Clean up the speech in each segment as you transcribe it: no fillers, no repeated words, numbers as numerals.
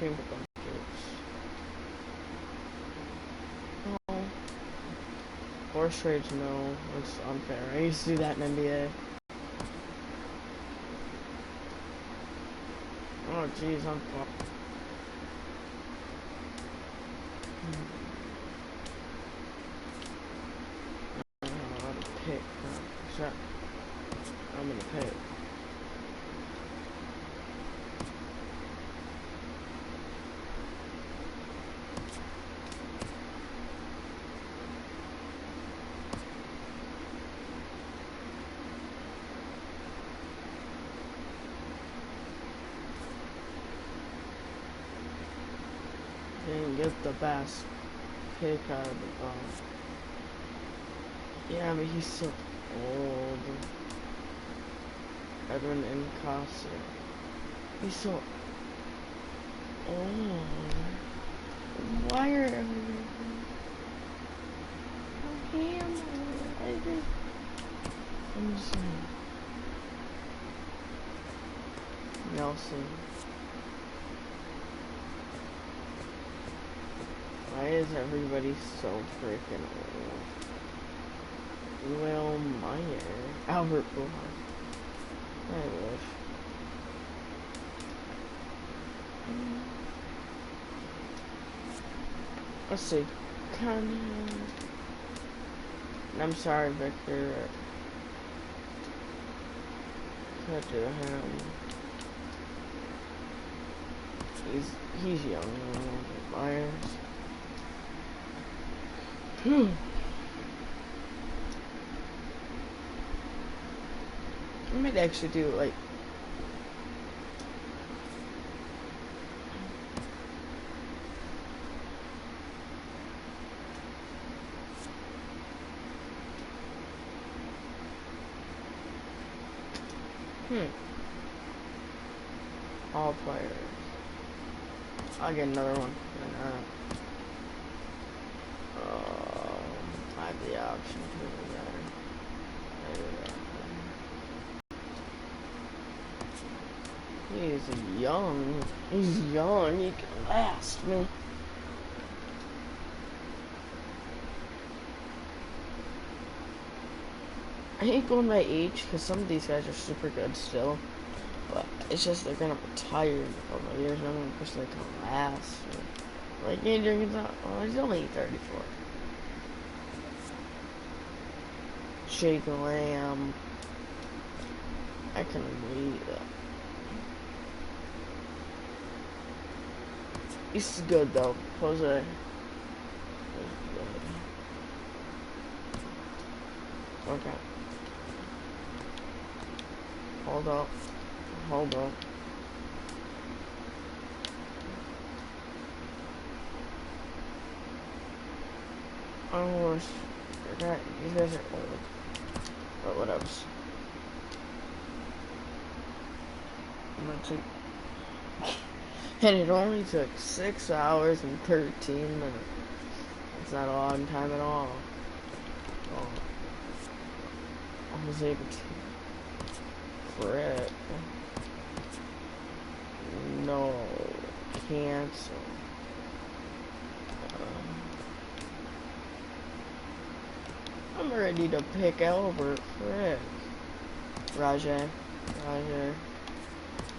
Chamber buckets. Oh. Force trades, no. It's unfair. I used to do that in NBA. Oh, jeez, I'm fucked. I don't know how to pick. Shut. I'm gonna pick. Didn't get the best pick out of the box. Yeah, but he's so old. Edwin Incasa. He's so old. Why are everything? Okay, I'm just saying. Nelson. Why is everybody so freaking old? Will Meyer. Albert Pujols. I wish. Let's see. I'm sorry, Victor. Cut to him. He's young. Myers. I might actually do like all players. I'll get another one. I have the option to do that. He's young. He's young. He can last me. I hate going by age because some of these guys are super good still, but it's just they're gonna retire in a couple of years. And I'm gonna push they can last. Like Andrew Gonzalez, oh, he's only 34. Jake Lamb. I can read that. He's good though, Jose. Okay. Hold up. Hold up. Oh, these guys are old. But what else? I'm gonna take. And it only took 6 hours and 13 minutes. It's not a long time at all. Oh. I was able to. Frick. No. Cancel. I'm ready to pick Albert. Frick. Rajay.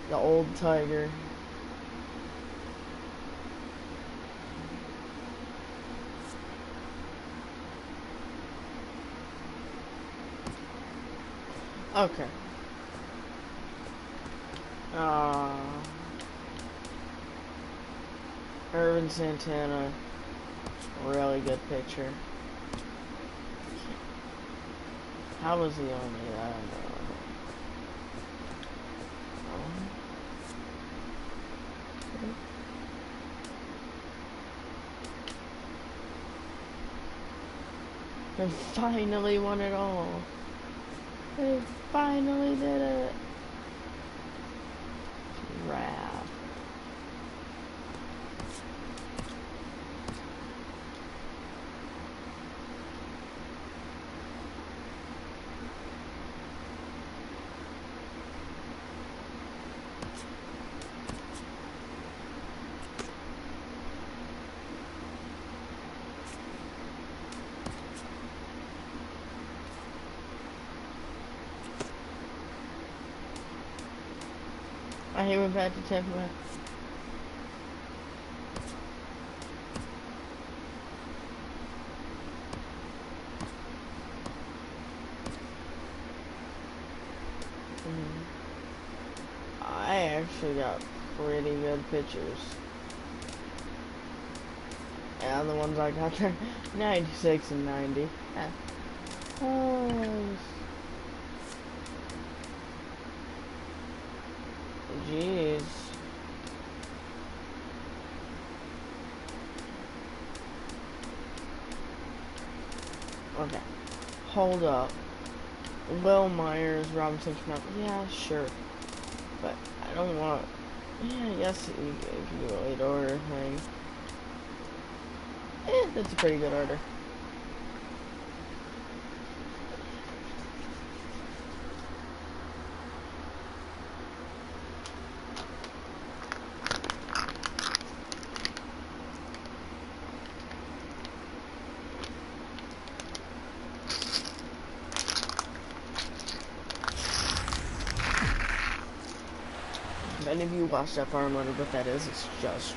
The old tiger. Okay. Irvin Santana, really good pitcher. How was he only that? They finally won it all. They finally did it. Rap. hate when bad to Tampa Bay. I actually got pretty good pitchers. And the ones I got there, 96 and 90. Oh, jeez. Okay, hold up. Will Myers, Robinson, yeah, sure. But I don't want. Yeah, yes, you can do a late order thing. That's a pretty good order. If any of you watched that far and wondered what that is, it's just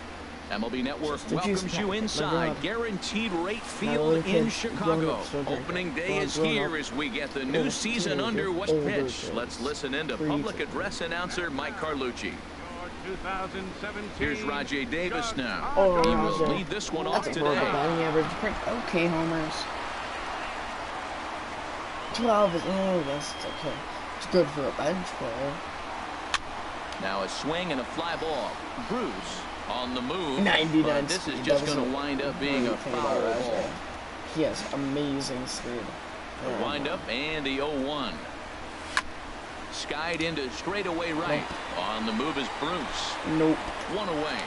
MLB Network welcomes you inside Guaranteed Rate Field in Chicago. Opening day is here as we get the new season underway. Pitch. Let's listen in to public address announcer Mike Carlucci. Here's Rajay Davis now. He will lead this one off today. Batting average. Okay, homers. 12 is that's okay. It's good for a bench player. Now a swing and a fly ball. Bruce on the move. 99. This is just going to wind up being a foul ball. He has amazing speed. The wind up and the 0-1. Skied into straightaway right. Nope. On the move is Bruce. Nope. One away.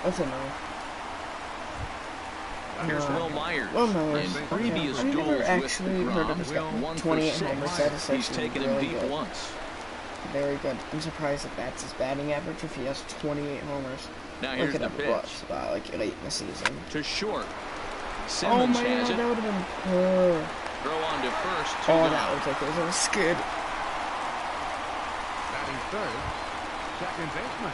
That's a no. Here's Will Myers. In previous duels with the Grom, 1 for 6. He's taken him deep once. Very good. I'm surprised that that's his batting average if he has 28 homers. Now here's the pitch. Like late in the season. To short. Simmons has it. That would have been Throw on to first. That was like it was good. Batting third, second baseman.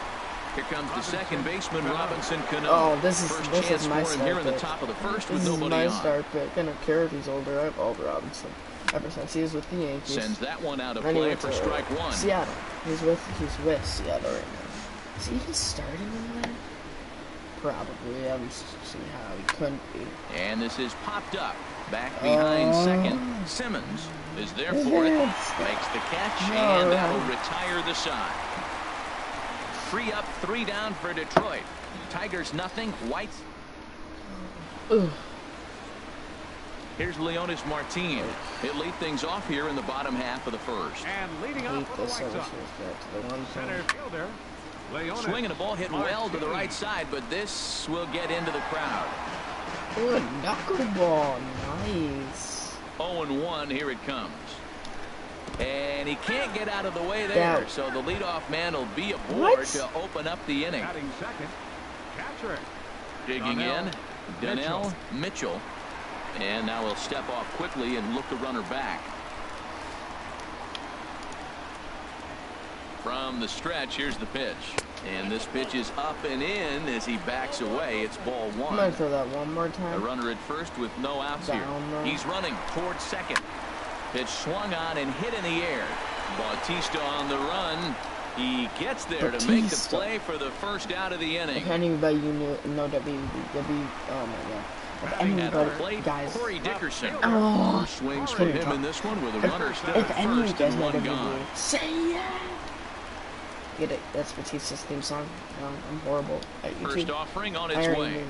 Here comes the second baseman, Robinson Cano. Oh, this is my start here in the top of the first with nobody on. This is my start pick. I don't care if he's older. I've loved Robinson ever since he was with the Yankees. Sends that one out of play for strike one. Seattle. He's with Seattle right now. Is he even starting in there? Probably. I don't see how he couldn't be. And this is popped up. Back behind second. Simmons is there for it. Makes the catch, and that will retire the side. 3 up, 3 down for Detroit. Tigers nothing. Whites. Here's Leonis Martin. He'll lead things off here in the bottom half of the first. And leading off for the White Sox, center fielder, Leonis. Swinging a ball hit well to the right side, but this will get into the crowd. Good knuckleball. Nice. 0-1, here it comes. And he can't get out of the way there, so the leadoff man will be aboard to open up the inning. Batting second, catcher. Digging in, Donnell Mitchell. And now he'll step off quickly and look the runner back. From the stretch, here's the pitch. And this pitch is up and in as he backs away. It's ball 1. I might throw that one more time. A runner at first with no outs here. He's running towards second. Pitch swung on and hit in the air. Bautista on the run. He gets there to make the play for the first out of the inning. If anybody you know WW, oh my god. If anybody, guys. Corey Dickerson. Swings for him in this one with a runner still at first and 1 gone. Say yeah. Get it? That's Batista's theme song. I'm horrible at YouTube. First offering on its way.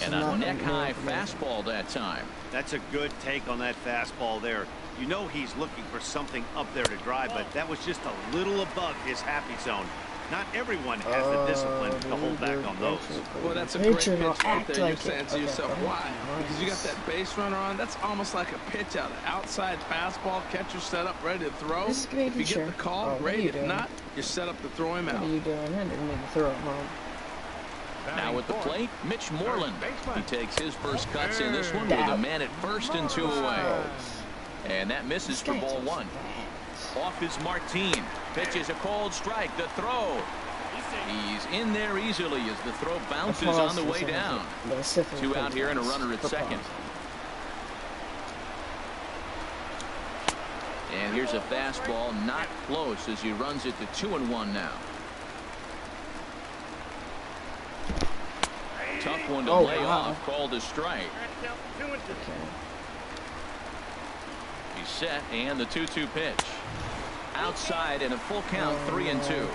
And a neck-high fastball that time. That's a good take on that fastball there. You know he's looking for something up there to drive, but that was just a little above his happy zone. Not everyone has the discipline to hold back on those. Well, that's a great pitch right there. You're saying to yourself, why? Because you got that base runner on. That's almost like a pitch out. An outside fastball, catcher set up, ready to throw. If you get the call, great. If not, you're set up to throw him out. What are you doing? I didn't mean to throw him home. Now at the plate, Mitch Moreland. He takes his first cuts in this one with a man at first and 2 away. And that misses for ball 1. Off is Martin. Pitches a cold strike. The throw. He's in there easily as the throw bounces on the way down. 2 out here and a runner at second. And here's a fastball, not close as he runs it to 2-1 now. Tough one to lay off, called a strike. He's set, and the 2-2 pitch. Outside and a full count, 3-2.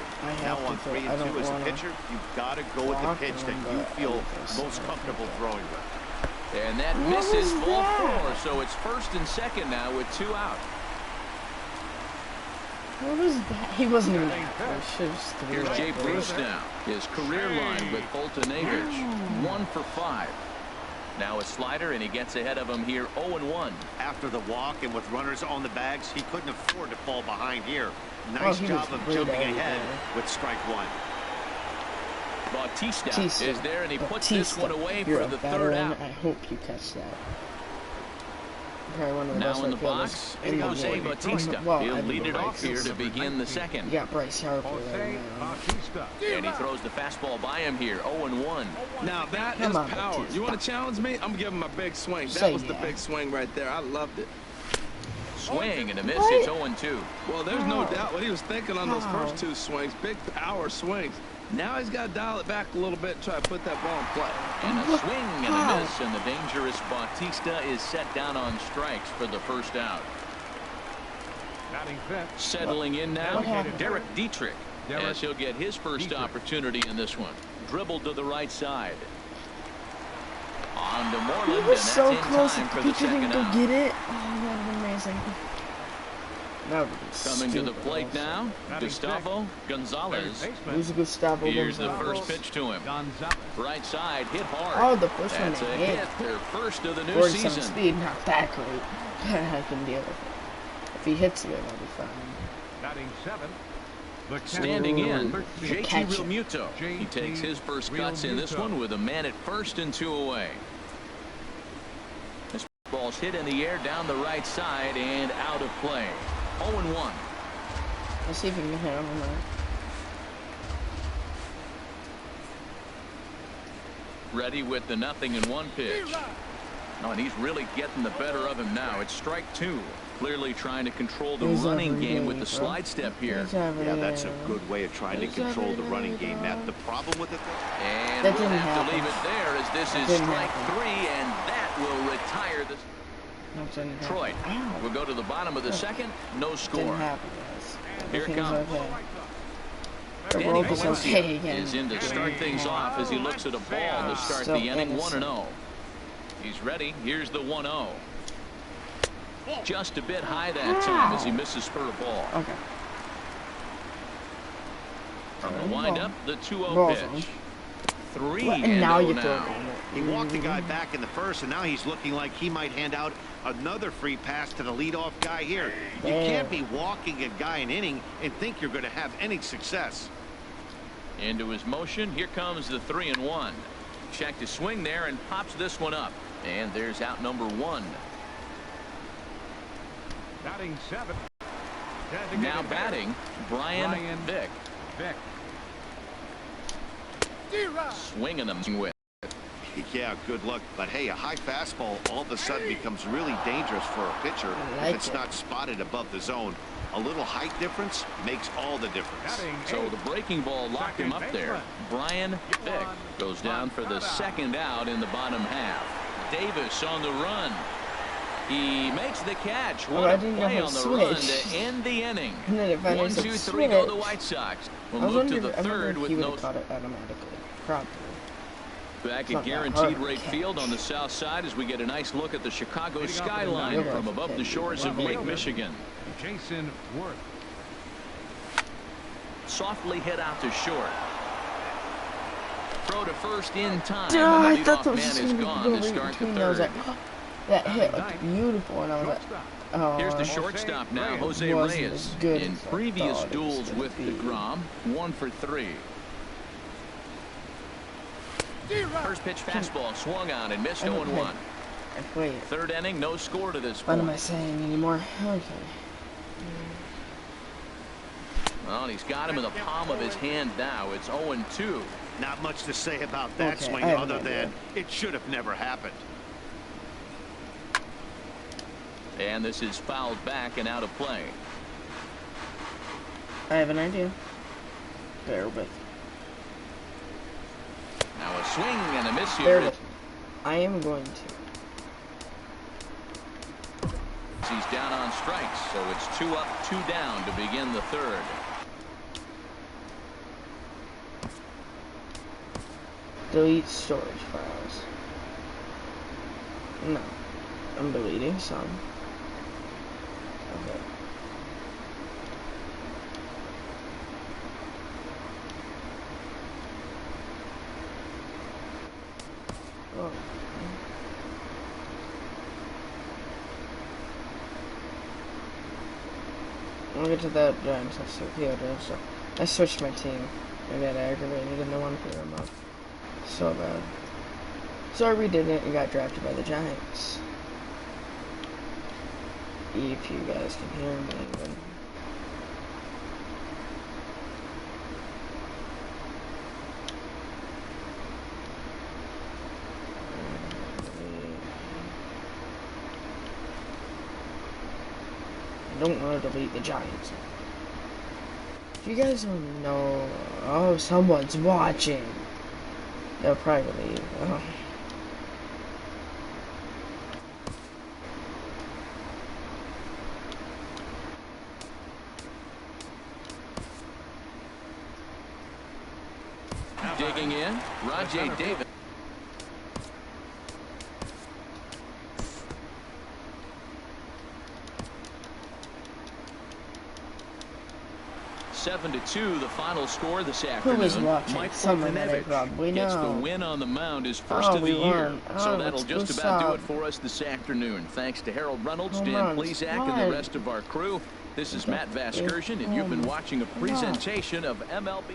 Now on 3-2 as a pitcher, you've got to go with the pitch that you feel most comfortable throwing with. And that misses ball 4, so it's first and second now with 2 out. What was that? He wasn't even there. Here's Jay Bruce now. His career line with Boltonavich, 1 for 5. Now a slider, and he gets ahead of him here, 0-1. After the walk and with runners on the bags, he couldn't afford to fall behind here. Nice job of jumping ahead with strike 1. Bautista is there, and he puts this one away for the third out. I hope you catch that. Probably one of the now best in the box, Jose Bautista. He'll lead it off here to begin the second. You got Bryce Harper right now. And he throws the fastball by him here, 0-1. Now that is power. You want to challenge me? I'm giving him a big swing. That was the big swing right there. I loved it. Swing and a miss. It's 0-2. Well, there's no doubt what he was thinking on those first 2 swings. Big power swings. Now he's got to dial it back a little bit and try to put that ball in play. And a swing and a miss, and the dangerous Bautista is set down on strikes for the first out. Settling in now, Derek Dietrich, as he'll get his first opportunity in this one. Dribbled to the right side. On to Moreland, He and was that's so in close. time for He the second couldn't go out. get it. Oh, that would have been amazing. That would be Coming to the plate now, Gustavo Gonzalez. Who's Gustavo Here's the Gonzalez? first pitch to him. Right side, hit hard. Oh, the first one That's a they hit. Their first of the new 47 season. speed, not that great. I can deal with it. If he hits it, I'll be fine. Standing in, JT catcher. Realmuto. He takes his first cuts in this one with a man at first and 2 away. This ball's hit in the air down the right side and out of play. 0-1. Let's see if we can hit him or not. Ready with the 0-1 pitch. Oh, and he's really getting the better of him now. It's strike 2. Clearly trying to control the running game with the slide step here. Yeah, that's a good way of trying to control the running game, Matt. The problem with it, and we'll have to leave it there as this is strike 3, and that will retire the... Detroit will go to the bottom of the second. No score. Here it comes. Danny Valencia is in to start things off as he looks at a ball to start the inning. 1-0. He's ready. Here's the 1-0. Just a bit high that time as he misses spur of ball. Okay. From the windup, the 2-0 pitch. 3-0 and now you now. He walked the guy back in the first, and now he's looking like he might hand out another free pass to the leadoff guy here. You can't be walking a guy an inning and think you're going to have any success. Into his motion. Here comes the 3-1. Checked his swing there and pops this one up. And there's out number 1. Batting 7. Now batting, Brian Vick. Swinging them with. Yeah, good luck. But hey, a high fastball all of a sudden becomes really dangerous for a pitcher if it's not spotted above the zone. A little height difference makes all the difference. So the breaking ball locked him up there. Brian Vick goes down for the second out in the bottom half. Davis on the run. He makes the catch. What a play on the run to end the inning. 1-2-3 go the White Sox. We'll move to the third with no. Caught it automatically. Probably. Back at Guaranteed Rate Field on the south side as we get a nice look at the Chicago skyline from above the shores of Lake Michigan. Jason Worth. Softly hit out to short. Throw to first in time. I And the thought that leadoff was man is gone to start the third. That hit looked beautiful, and I was like, oh. Here's the shortstop now, Jose Reyes. In previous duels with DeGrom, 1 for 3. First pitch fastball swung on and missed 0-1. Third inning, no score to this point. What am I saying anymore? Okay. Well, he's got him in the palm of his hand now. It's 0-2. Not much to say about that Okay, swing I have other no idea. than it should have never happened. And this is fouled back and out of play. I have an idea. Bear with me. Now a swing and a miss Bear here. with me. I am going to. He's down on strikes, so it's 2 up, 2 down to begin the third. Delete storage files. No. I'm deleting some. Okay. Oh. I'll get to that Giants. So I switched my team. I got aggravated and I want to clear them up. So bad. So I redid it and got drafted by the Giants. If you guys can hear me even. I don't want to delete the Giants. If you guys don't know, oh, someone's watching. They'll probably leave. Oh. Digging in, Rajay Davis. Seven to 2, the final score this afternoon. Who is watching? Mike Someone that I probably know. gets the win on the mound, his first Oh, of the we year. won. So Oh, that'll let's just go about do stop. it for us this afternoon. Thanks to Harold Reynolds, Home Dan runs. Plesac, Come and the on. rest of our crew. This is Matt Vasgersian, and you've been watching a presentation of MLB.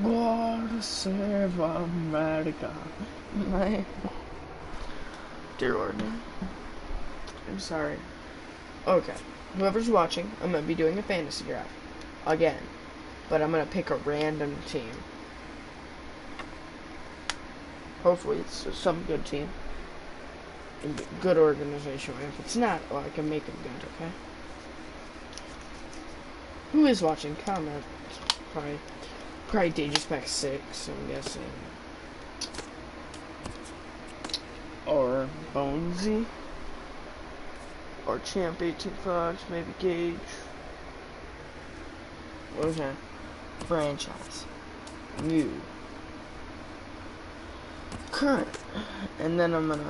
God save America. My dear Lord. I'm sorry. Okay. Whoever's watching, I'm going to be doing a fantasy draft. Again. But I'm going to pick a random team. Hopefully it's some good team. Good organization. If it's not, well, I can make them good, okay? Who is watching? Comment. Probably Dagerspack 6, I'm guessing. Or Bonesy. Or Champ 18 Fox, maybe Gage. Okay. Franchise. New. Current. And then I'm gonna...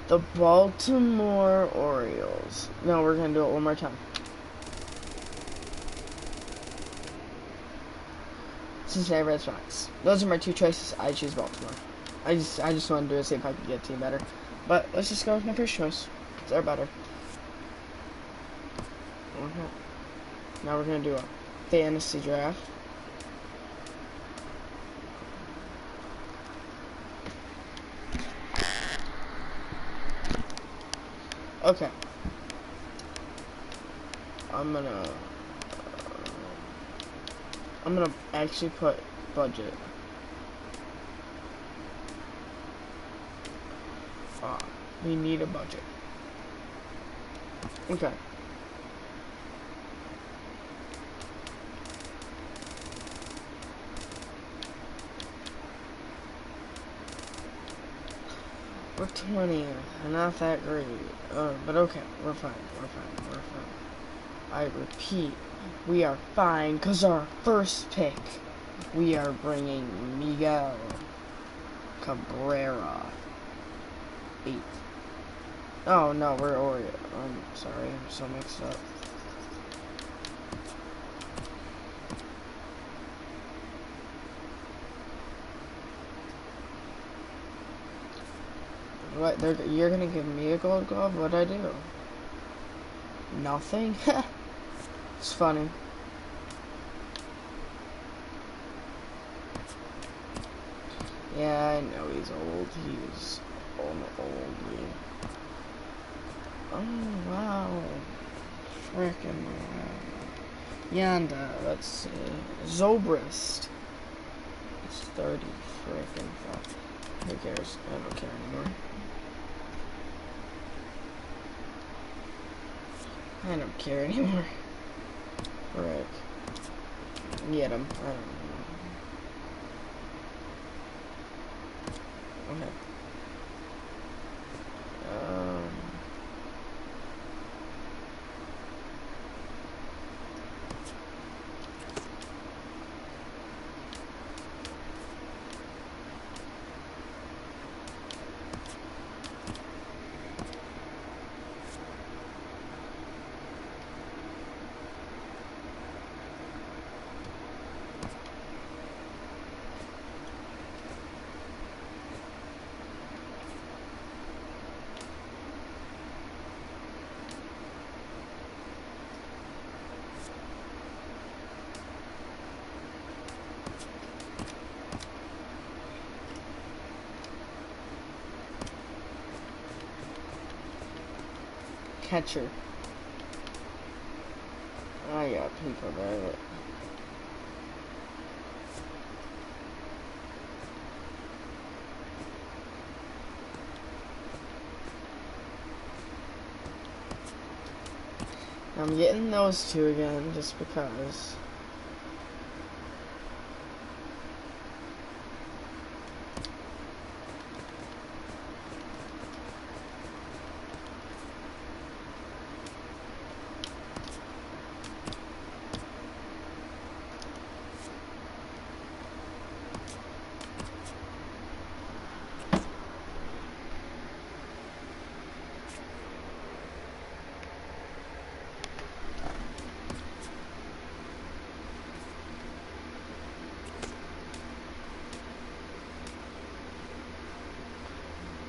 The Baltimore Orioles. No, we're gonna do it one more time. Cincinnati Red Sox. Those are my two choices. I choose Baltimore. I just want to do it, see if I can get a team better. But let's just go with my first choice. They're better. Okay. Now we're gonna do a fantasy draft. Okay. I'm gonna actually put budget. We need a budget. Okay. We're 20th, not that great. But okay, we're fine. I repeat, we are fine because our first pick, we are bringing Miguel Cabrera. 8th. Oh no, we're Oreo. I'm sorry, I'm so mixed up. What? You're gonna give me a gold glove? What'd I do? Nothing? It's funny. Yeah, I know he's old. He's old. Oh, wow. Frickin' Yanda, let's see. Zobrist. It's 30 frickin' fuck. Who cares? I don't care anymore. I don't care anymore. Frick. Get him. I don't know. Okay. Catcher. I got people there. I'm getting those two again just because.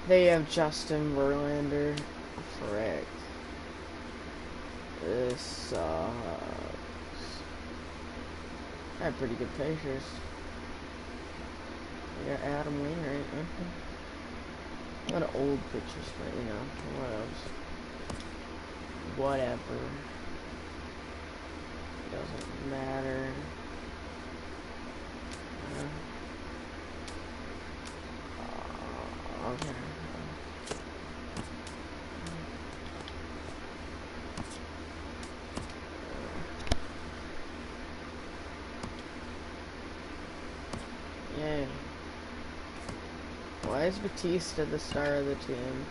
They have Justin Verlander. Frick. This sucks. I have pretty good pitchers. We got Adam Wainwright. A lot of old pitchers, but you know, what else? Whatever. Doesn't matter. Okay. Yay. Why is Batista the star of the team?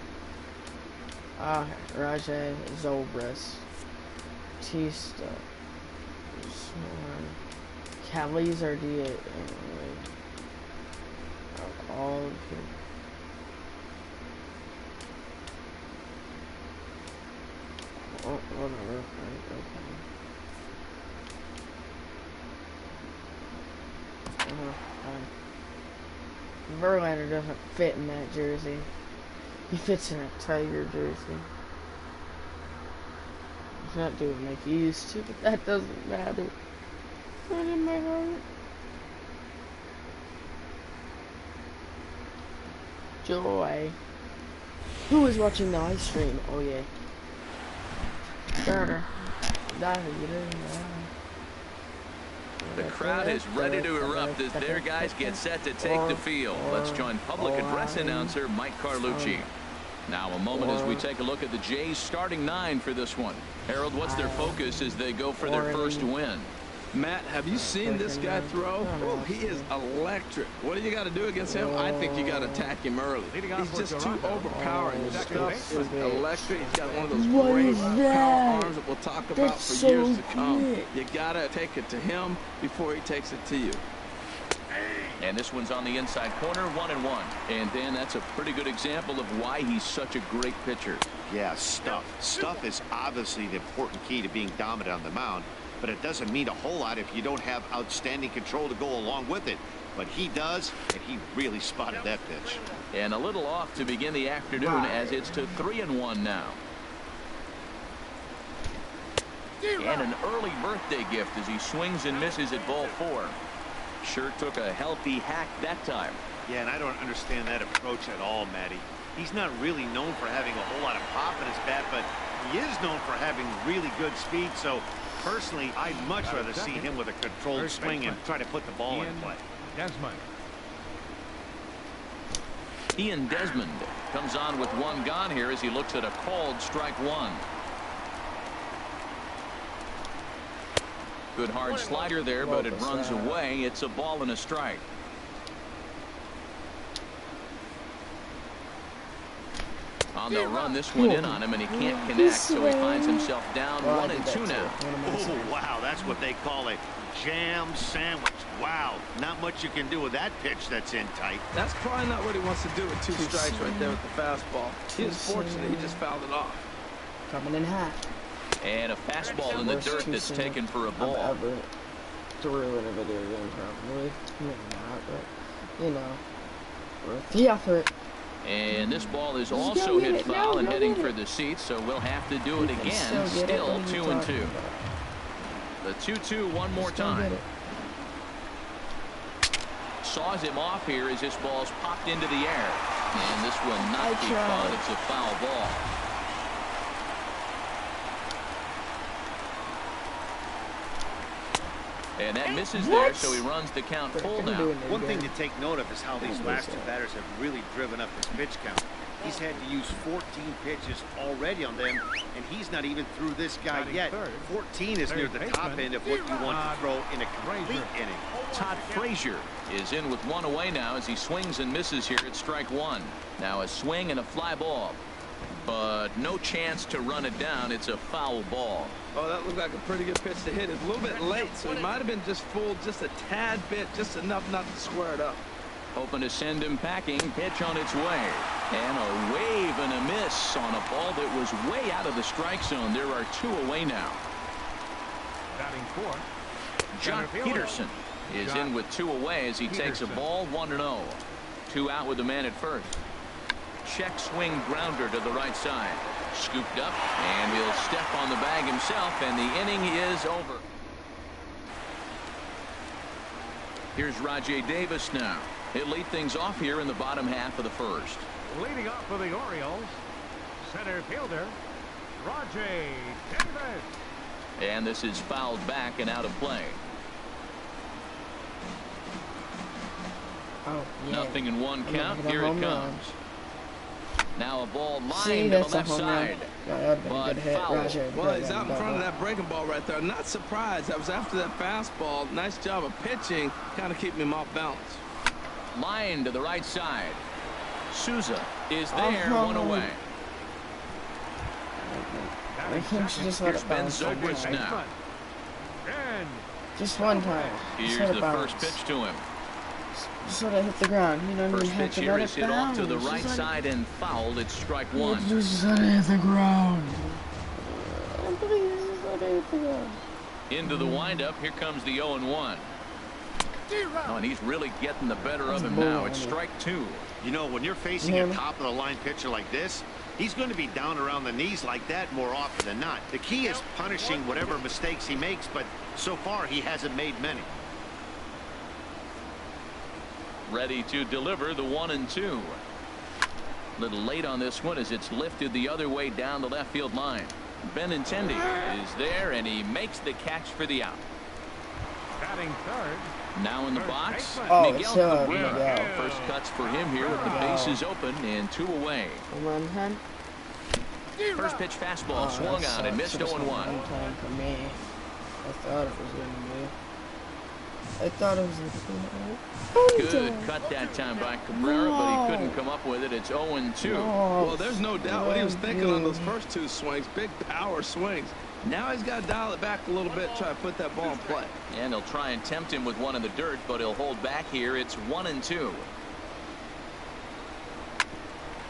Ah, Rajay Zobrist. Batista. Kelly's are the all of them. Oh, whatever. Okay. Fine. Verlander doesn't fit in that jersey. He fits in a Tiger jersey. He's not doing like he used to, but that doesn't matter. Not in my heart. Joy. Who is watching the live stream? Oh yeah. Starter. The crowd is ready to erupt as their guys get set to take the field. Let's join public address announcer Mike Carlucci. Now a moment as we take a look at the Jays starting 9 for this one. Harold, what's their focus as they go for their first win? Matt, have you seen this guy throw? Oh, he is electric. What do you got to do against him? I think you got to attack him early. He's just too overpowering. His stuff is electric. He's got one of those great power arms that we'll talk about for years to come. You got to take it to him before he takes it to you. And this one's on the inside corner, 1-1. And Dan, that's a pretty good example of why he's such a great pitcher. Yeah, stuff. Stuff is obviously the important key to being dominant on the mound. But it doesn't mean a whole lot if you don't have outstanding control to go along with it. But he does, and he really spotted that pitch. And a little off to begin the afternoon as it's to 3-1 now. And an early birthday gift as he swings and misses at ball 4. Sure took a healthy hack that time. Yeah, and I don't understand that approach at all, Matty. He's not really known for having a whole lot of pop in his bat, but He is known for having really good speed, so personally, I'd much rather see him with a controlled swing and try to put the ball in play. Desmond. Ian Desmond comes on with one gone here as he looks at a called strike one. Good hard slider there, but it runs away. It's a ball and a strike. They'll run this one in on him, and he can't connect, so he finds himself down 1-2 now. Oh, wow, that's what they call a jam sandwich. Wow, not much you can do with that pitch that's in tight. That's probably not what he wants to do with 2 strikes right there with the fastball. He is fortunate he just fouled it off. Coming in hot. And a fastball in the dirt that's taken for a ball. I've ever threw in a video game, probably. Maybe not, but, you know, worth the effort. And this ball is also hit foul and heading for the seats, so we'll have to do it again. Still 2-2. The 2-2 one more time. Saws him off here as this ball's popped into the air. And this will not be fun. It's a foul ball. And that misses there, so he runs the count full now. One thing to take note of is how these last 2 batters have really driven up his pitch count. He's had to use 14 pitches already on them, and he's not even through this guy yet. 14 is near the top end of what you want to throw in a complete inning. Todd Frazier is in with one away now as he swings and misses here at strike one. Now a swing and a fly ball, but no chance to run it down. It's a foul ball. Oh, that looked like a pretty good pitch to hit. It's a little bit late, so he might have been just fooled just a tad bit, just enough not to square it up. Hoping to send him packing. Pitch on its way. And a wave and a miss on a ball that was way out of the strike zone. There are 2 away now. Batting fourth. Jock Peterson is in with 2 away as he takes a ball 1-0. 2 out with the man at first. Check swing grounder to the right side. Scooped up, and he'll step on the bag himself, and the inning is over. Here's Rajay Davis now. He'll lead things off here in the bottom half of the first. Leading off for the Orioles, center fielder, Rajay Davis. And this is fouled back and out of play. Oh, yeah. Nothing in 1 count. Here it comes. Now a ball lined to to the left side. But foul. Well, he's out in front of that breaking ball right there. Not surprised. I was after that fastball. Nice job of pitching. Kind of keeping him off balance. Line to the right side. Souza is there, 1 away. I think she just let it bounce. Zobrist now. Just one time. Here's the first pitch to him. Just let it hit the ground. You know what I mean? First pitch here is hit off to the right side and fouled. It's strike one. Just let it hit the ground. Please, just let it hit the ground. Into the windup. Here comes the 0-1. Oh, and he's really getting the better of him now. It's strike 2. You know, when you're facing a top-of-the-line pitcher like this, he's going to be down around the knees like that more often than not. The key is punishing whatever mistakes he makes, but so far he hasn't made many. Ready to deliver the 1-2. Little late on this one as it's lifted the other way down the left field line. Benintendi is there, and he makes the catch for the out. Batting third. Now in the box, Oh, Miguel Cabrera. First cuts for him here with the bases open and 2 away. First pitch fastball swung on and missed 0-1. For me. I thought it was going to be. I thought it was Good cut that time by Cabrera, but he couldn't come up with it. It's 0-2. Well, there's no doubt what he was thinking on those first 2 swings. Big power swings. Now he's got to dial it back a little bit, try to put that ball in play. And he'll try and tempt him with one in the dirt, but he'll hold back here. It's 1-2.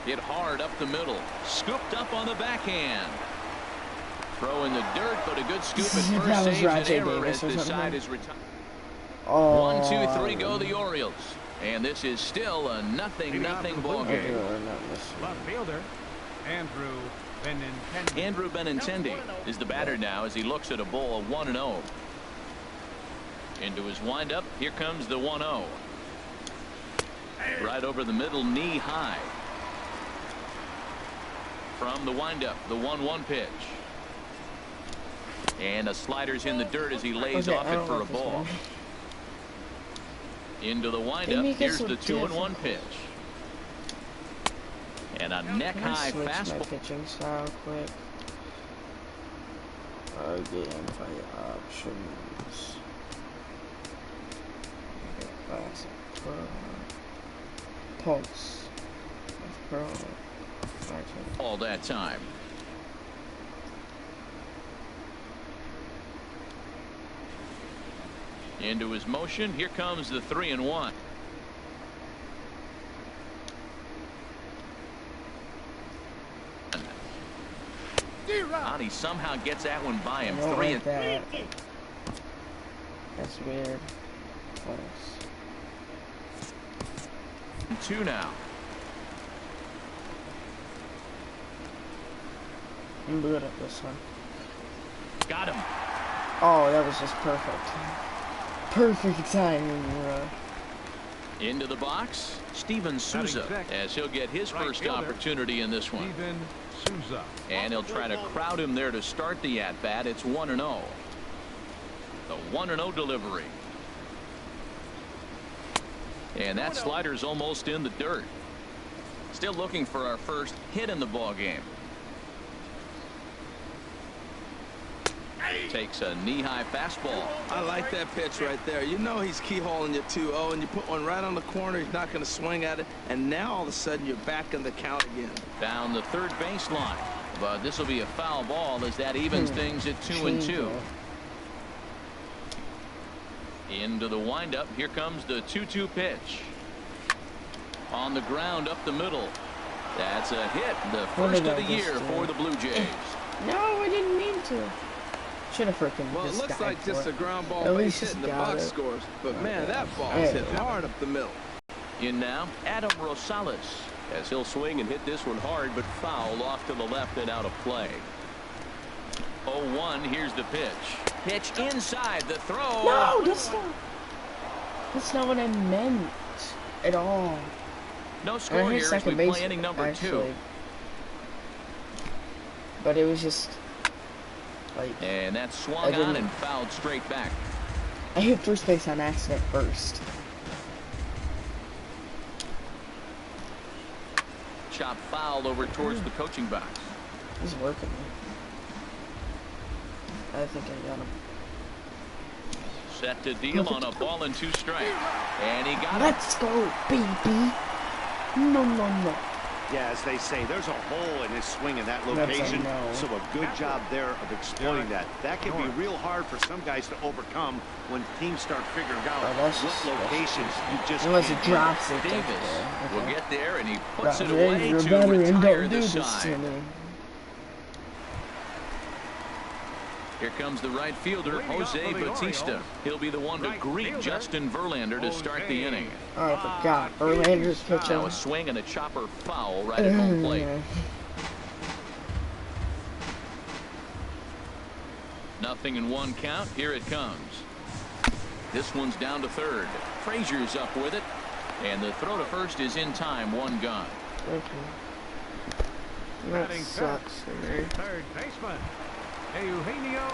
Hit hard up the middle. Scooped up on the backhand. Throw in the dirt, but a good scoop at first. Saves an error as the side is retired. 1, 2, 3 go the Orioles. And this is still a nothing ball game. Left fielder, Andrew Benintendi is the batter now as he looks at a ball of 1-0. Into his windup. Here comes the 1-0. Right over the middle, knee high. From the windup, the 1-1 pitch. And a slider's in the dirt as he lays off it for a ball. Into the windup, here's the 2-1 pitch. And a neck-high fastball. My pitching style quick. Again, by options. Pulse. All that time. Into his motion. Here comes the 3-1. And he somehow gets that one by him. 3-2. That's weird. Two now. I'm good at this one. Got him. Oh, that was just perfect. Perfect timing. Into the box, Steven Souza, as he'll get his first opportunity in this one. Steven Souza. And he'll try to crowd him there to start the at-bat. It's 1-0. The 1-0 delivery. And that slider's almost in the dirt. Still looking for our first hit in the ball game. Takes a knee-high fastball. I like that pitch right there. You know he's keyholing you 2-0, and you put one right on the corner. He's not going to swing at it. And now all of a sudden you're back in the count again. Down the third baseline. But this will be a foul ball as that evens things at 2-2. Into the windup. Here comes the 2-2 pitch. On the ground up the middle. That's a hit. The first of the year for the Blue Jays. No, I didn't mean to. Should have freaking. Well, it looks like just a ground ball At base least hit in the got box it. scores. But man, that ball is hit hard up the middle. In now, Adam Rosales. As he'll swing and hit this one hard, but foul off to the left and out of play. 0-1. Here's the pitch. Pitch inside the throw. No, that's not what I meant at all. No score here as we play inning number 2. But it was just like. And that swung on and fouled straight back. I hit first base on accident first. Chop foul over towards the coaching box. He's working. I think I got him. Set to deal on a ball and 2 strikes. And he got it. Let's go, baby. No. Yeah, as they say, there's a hole in his swing in that location. So a good job there of exploiting that. That can be real hard for some guys to overcome when teams start figuring out what locations you just unless it can't drops it. Davis will get there, and he puts it away to retire the side. Here comes the right fielder, Jose Bautista. He'll be the one to greet Justin Verlander to start the inning. Oh, I forgot. Verlander's pitching. Now a swing and a chopper foul right at home plate. Nothing in 1 count. Here it comes. This one's down to third. Frazier's up with it. And the throw to first is in time. 1 gone. Okay. That sucks for me. Third baseman, Eugenio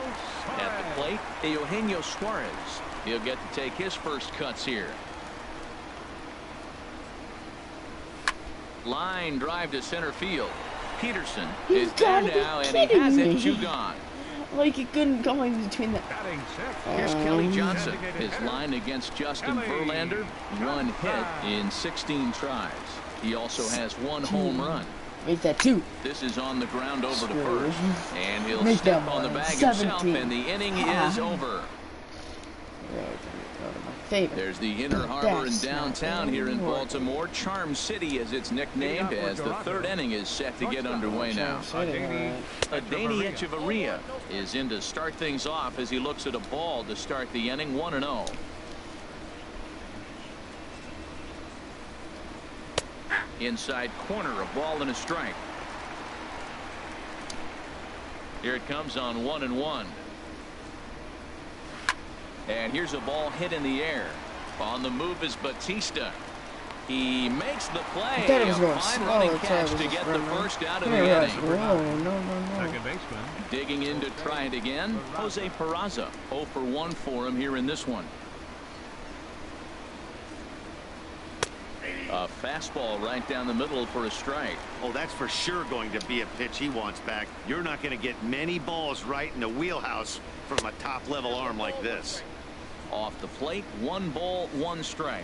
Suarez. At the plate, Eugenio Suarez. He'll get to take his first cuts here. Line drive to center field. Peterson is there now, and he has it 2 gone. Like it couldn't go in between the. Here's Kelly Johnson. His line against Justin Verlander, 1 hit in 16 tries. He also has 1 home run. Make that 2. This is on the ground over to first, and he'll step on the bag himself, and the inning is over. There's the Inner Harbor in downtown here in Baltimore. Charm City is its nicknamed, as the 3rd inning is set to get underway now. Adeiny Echeverria is in to start things off as he looks at a ball to start the inning. 1-0. Inside corner, a ball and a strike. Here it comes on 1-1. And here's a ball hit in the air. On the move is Bautista. He makes the play. I thought it was going Fine slow. running That's why I catch was to just get the running. first out of I the didn't realize, inning. whoa, no. Second baseman. Digging in to try it again. Jose Peraza, 0 for 1 for him here in this one. A fastball right down the middle for a strike. Oh, that's for sure going to be a pitch he wants back. You're not going to get many balls right in the wheelhouse from a top-level arm like this. Off the plate, 1 ball, 1 strike.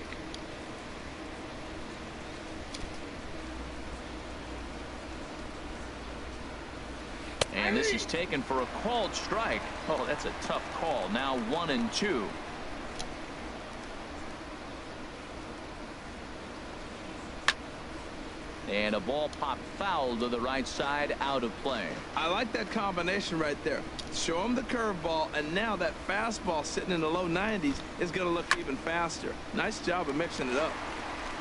And this is taken for a called strike. Oh, that's a tough call. Now 1-2. And a ball popped foul to the right side, out of play. I like that combination right there. Show him the curveball, and now that fastball sitting in the low 90s is going to look even faster. Nice job of mixing it up.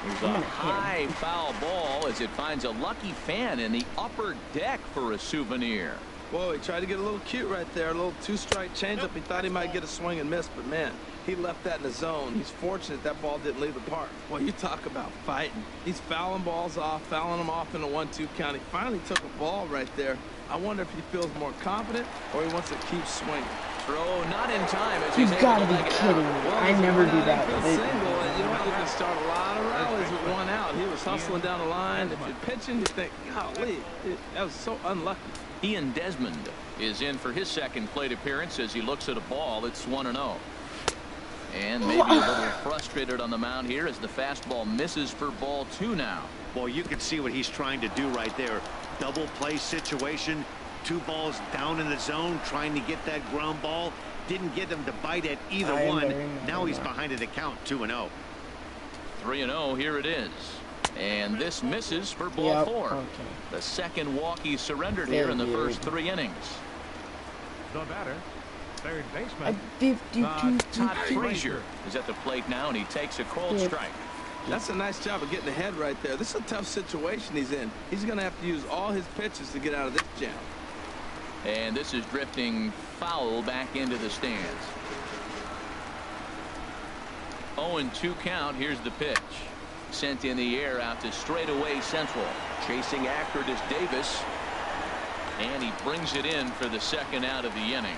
There's a high foul ball as it finds a lucky fan in the upper deck for a souvenir. Whoa, he tried to get a little cute right there. A little 2-strike changeup. He thought he might get a swing and miss, but man, he left that in the zone. He's fortunate that ball didn't leave the park. Well, you talk about fighting. He's fouling balls off, fouling them off in a 1-2 count. He finally took a ball right there. I wonder if he feels more confident or he wants to keep swinging. Throw not in time. As You've he's got to able be leg it kidding out. me. Well, I never do that. Single, and you know what? You can start a lot of rallies with 1 out. He was hustling down the line. If you're pitching, you think, golly, that was so unlucky. Ian Desmond is in for his second plate appearance as he looks at a ball. It's 1-0. And maybe a little frustrated on the mound here as the fastball misses for ball 2 now. Well, you can see what he's trying to do right there. Double play situation. 2 balls down in the zone, trying to get that ground ball. Didn't get him to bite at either one. Now he's behind at the count, 2-0. 3-0, here it is. And this misses for ball 4. Okay. The second walk he surrendered here in the first 3 innings. The batter, third baseman. 52. Todd Frazier is at the plate now, and he takes a cold strike. That's a nice job of getting ahead right there. This is a tough situation he's in. He's going to have to use all his pitches to get out of this jam. And this is drifting foul back into the stands. 0-2 count. Here's the pitch. Sent in the air out to straightaway central. Chasing after it is Davis. And he brings it in for the second out of the inning.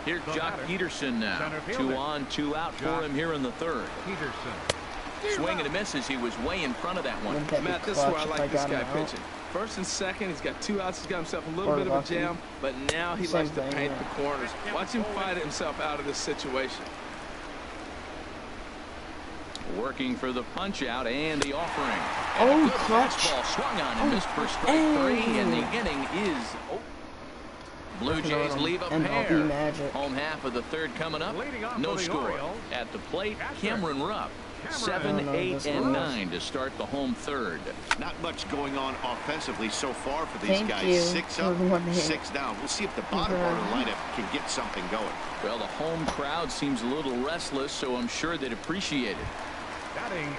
Here's Jock Peterson now. 2 on, 2 out for him here in the third. Peterson. Swing and a miss as he was way in front of that one. Matt, this is where I like this guy pitching. First and second, he's got 2 outs. He's got himself a little bit of a jam, but now he likes to paint the corners. Watch him fight himself out of this situation. Working for the punch out and the offering. And a good fastball swung on and missed for strike 3, and the inning is over. Blue Jays leave a pair. Home half of the third coming up. No score. At the plate, Cameron Rupp. 7, 8, and 9 to start the home third. Not much going on offensively so far for these guys. 6 up, 6 down. We'll see if the bottom part of the lineup can get something going. Well, the home crowd seems a little restless, so I'm sure they'd appreciate it. Batting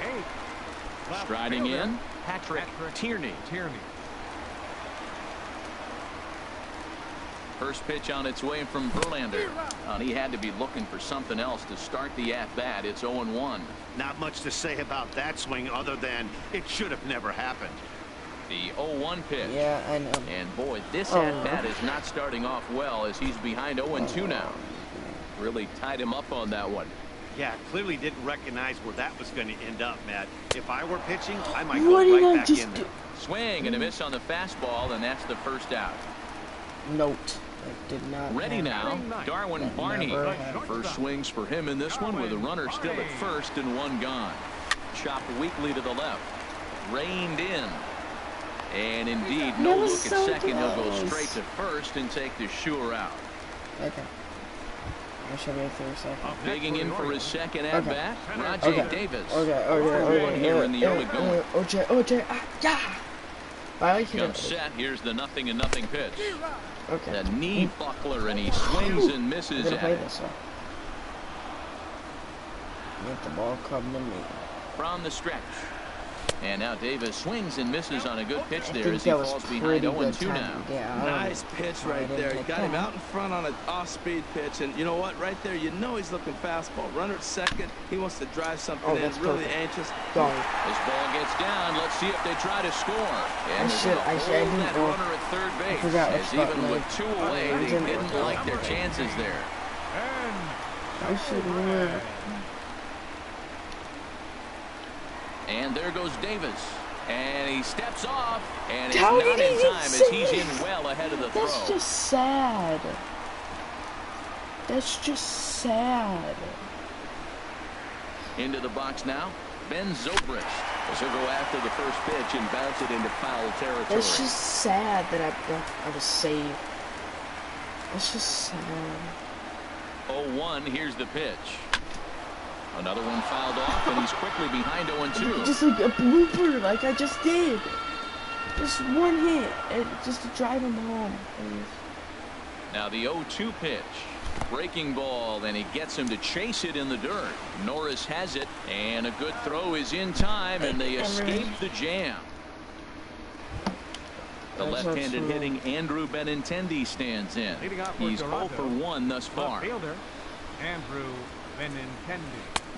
8. Striding in, Patrick Tierney. First pitch on its way from Verlander. He had to be looking for something else to start the at-bat. It's 0-1. Not much to say about that swing other than it should have never happened. The 0-1 pitch. Yeah, I know. And boy, this at-bat is not starting off well as he's behind 0-2 now. Really tied him up on that one. Yeah, clearly didn't recognize where that was going to end up, Matt. If I were pitching, I might go right back in there. Swing and a miss on the fastball, and that's the first out. Note. Did not ready now, Darwin Barney. First swings for him in this one with a runner still at first and 1 gone. Chopped weakly to the left. Reined in. And indeed, no look at second. He'll go straight to first and take the sure out. Okay. I should wait for a second. Digging in for his second at bat, Rajay Davis. Okay. Here in the early going. Comes set. Here's the 0-0 pitch. Okay. The knee buckler, and he swings and misses at it. Get the ball coming to me. From the stretch. And now Davis swings and misses on a good pitch there as he that was falls behind pretty 0-2 good now. Yeah, Nice pitch right there. He got him out in front on an off-speed pitch, and you know what? Right there, you know he's looking fastball. Runner at second. He wants to drive something in. Really perfect. anxious. Go. This ball gets down. Let's see if they try to score. And I didn't that know. runner at third base. Forgot As even with 2 away, they didn't like their chances there. I should win. And there goes Davis. And he steps off, and it's How not did he in time as he's in miss? well ahead of the throw. That's just sad. That's just sad. Into the box now, Ben Zobrist. As he'll go after the first pitch and bounce it into foul territory. That's just sad that I was saved. That's just sad. 0-1, here's the pitch. Another one fouled off, and he's quickly behind 0-2. Just like a blooper, like I just did. Just one hit, just to drive him home. Now the 0-2 pitch. Breaking ball, and he gets him to chase it in the dirt. Norris has it, and a good throw is in time, and they escape the jam. The left-handed hitting Andrew Benintendi stands in. He's 0 for 1 thus far. Fielder, Andrew Benintendi.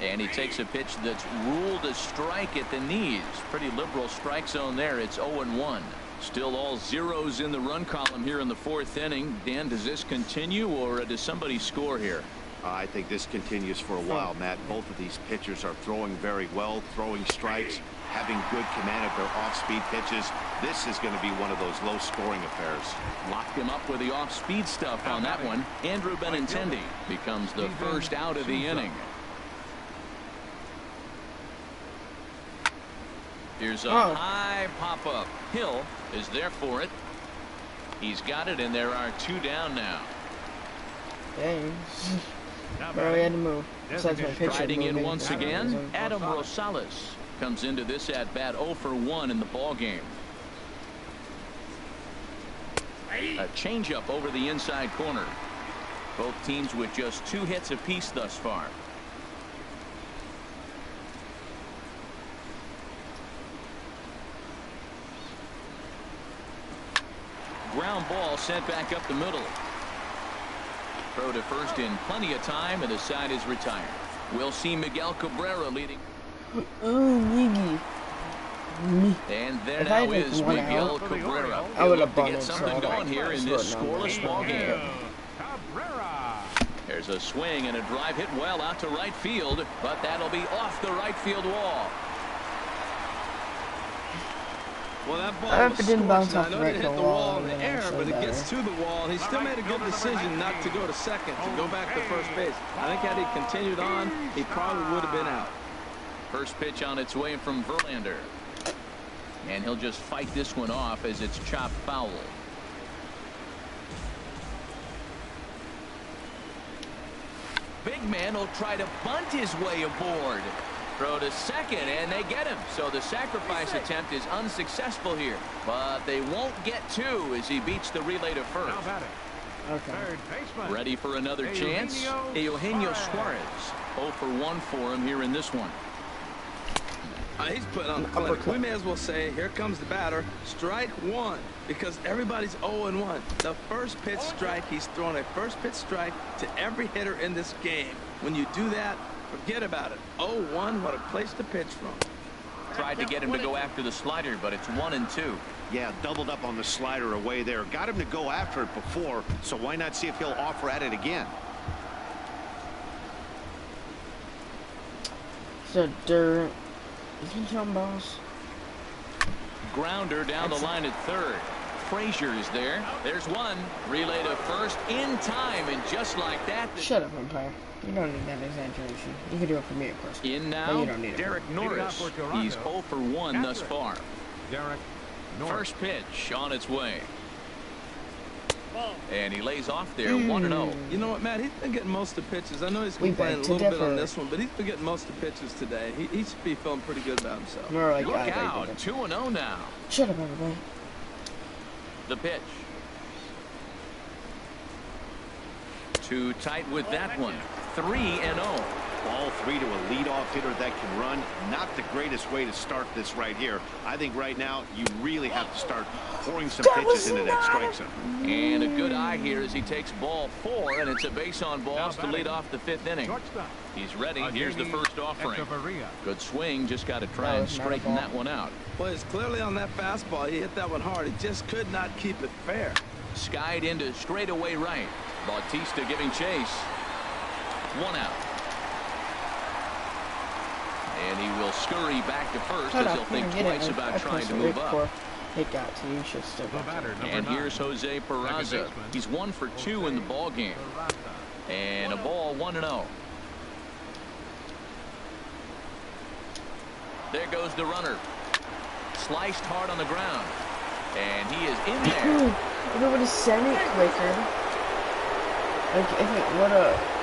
And he takes a pitch that's ruled a strike at the knees. Pretty liberal strike zone there. It's 0-1. Still all zeros in the run column here in the 4th inning. Dan, does this continue, or does somebody score here? I think this continues for a while, Matt. Both of these pitchers are throwing very well, throwing strikes, having good command of their off-speed pitches. This is going to be one of those low-scoring affairs. Locked him up with the off-speed stuff on that one. Andrew Benintendi becomes the first out of the inning. Here's a high pop-up. Hill is there for it. He's got it, and there are 2 down now. Dang. Bro, he had to move. Riding in once again, Adam Rosales comes into this at-bat 0 for 1 in the ball game. A changeup over the inside corner. Both teams with just 2 hits apiece thus far. Ground ball sent back up the middle. Throw to first in plenty of time, and the side is retired. We'll see Miguel Cabrera leading. Miggy. And there now is Miguel Cabrera. I would have to bunted get something going here in this scoreless ball game. Cabrera. There's a swing and a drive hit well out to right field, but that'll be off the right field wall. Well, that ball was didn't bounce scorched. off I know it hit the wall in the air, actually but it better. gets to the wall. And he still made a good decision not to go to second, to go back to first base. I think had he continued on, he probably would have been out. First pitch on its way from Verlander. And he'll just fight this one off as it's chopped foul. Big man will try to bunt his way aboard. Throw to second, and they get him. So the sacrifice attempt is unsuccessful here. But they won't get 2 as he beats the relay to first. Third baseman. Ready for another chance? Eugenio Suarez. 0 for 1 for him here in this one. He's putting on the clinic. We may as well say, here comes the batter. Strike 1, because everybody's 0-1. The first pitch strike, he's throwing a first pitch strike to every hitter in this game. When you do that, forget about it. 0-1, what a place to pitch from. Tried to get him to go after the slider, but it's 1-2. Yeah, doubled up on the slider away there. Got him to go after it before, so why not see if he'll offer at it again? So dirt. Isn't John Boss? Grounder down the line at third. Frazier is there. There's one. Relay to first in time, and just like that. Shut up, umpire. You don't need that exaggeration. You can do it for me, of course. In now, Derek Norris. He's 0 for 1 thus far. Derek Norris. First pitch on its way. And he lays off there 1-0. You know what, Matt? He's been getting most of the pitches. I know he's complaining a little bit on this one, but he's been getting most of the pitches today. He should be feeling pretty good about himself. More like Look out, 2-0 now. Shut up, everybody. The pitch. Too tight with that one. 3-0. Ball 3 to a leadoff hitter that can run. Not the greatest way to start this right here. I think right now you really have to start pouring some pitches into that strike zone. And a good eye here as he takes ball 4, and it's a base on balls to lead off the 5th inning. He's ready. Here's the first offering. Good swing. Just got to try and straighten that one out. Well, it's clearly on that fastball. He hit that one hard. He just could not keep it fair. Skied into straightaway right. Bautista giving chase. 1 out. And he will scurry back to first as he'll think twice about trying to move up. And here's Jose Peraza. He's 1 for 2 in the ball game. And a ball 1-0. There goes the runner. Sliced hard on the ground. And he is in there. If it would have sent it quicker. Like, if it would have.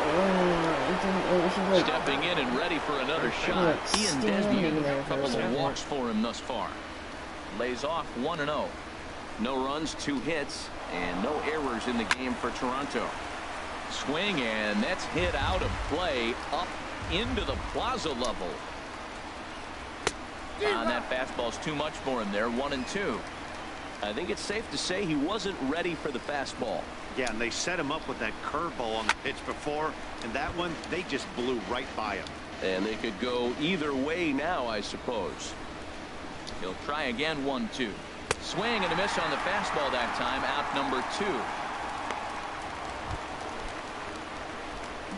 Stepping in and ready for another shot. He and Desmond, a couple of walks for him thus far. Lays off 1-0. No runs, 2 hits, and no errors in the game for Toronto. Swing, and that's hit out of play up into the plaza level. And that fastball's too much for him there. 1-2. I think it's safe to say he wasn't ready for the fastball. Yeah, and they set him up with that curveball on the pitch before, and that one, they just blew right by him. And they could go either way now, I suppose. He'll try again. 1-2. Swing and a miss on the fastball that time. Out number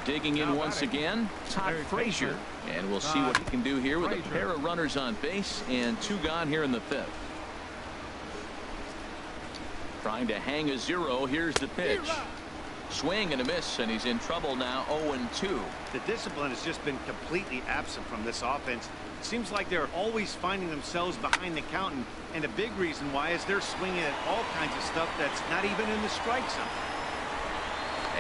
2. Digging in once again, Todd Frazier. And we'll see what he can do here with a pair of runners on base and 2 gone here in the 5th. Trying to hang a 0. Here's the pitch. Swing and a miss, and he's in trouble now. 0-2. The discipline has just been completely absent from this offense. It seems like they're always finding themselves behind the count, and a big reason why is they're swinging at all kinds of stuff that's not even in the strike zone.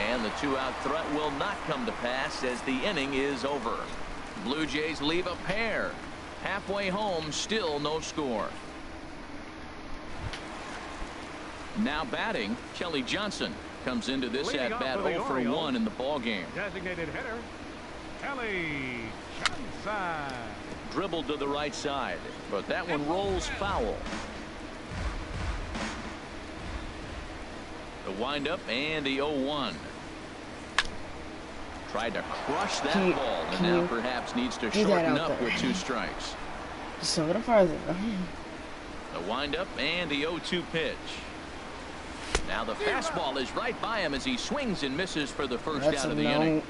And the 2-out threat will not come to pass as the inning is over. Blue Jays leave a pair. Halfway home, still no score. Now batting, Kelly Johnson comes into this at bat 0 for 1 in the ball game. Designated hitter, Kelly Johnson. Dribbled to the right side, but that one rolls foul. The windup and the 0-1. Tried to crush that ball, and now perhaps needs to shorten up with 2 strikes. Just a little farther. The windup and the 0-2 pitch. Now the fastball is right by him as he swings and misses for the first out of the inning.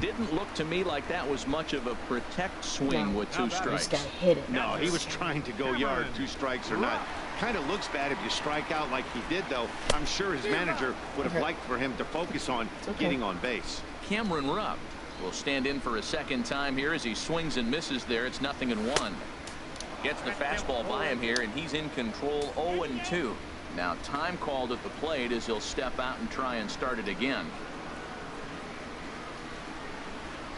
Didn't look to me like that was much of a protect swing with 2 strikes. Hit it. No, he was trying to go yard, 2 strikes or not. Kind of looks bad if you strike out like he did, though. I'm sure his manager would have liked for him to focus on getting on base. Cameron Rupp will stand in for a second time here as he swings and misses there. It's 0-1. Gets the fastball by him here, and he's in control. 0-2. Now time called at the plate as he'll step out and try and start it again.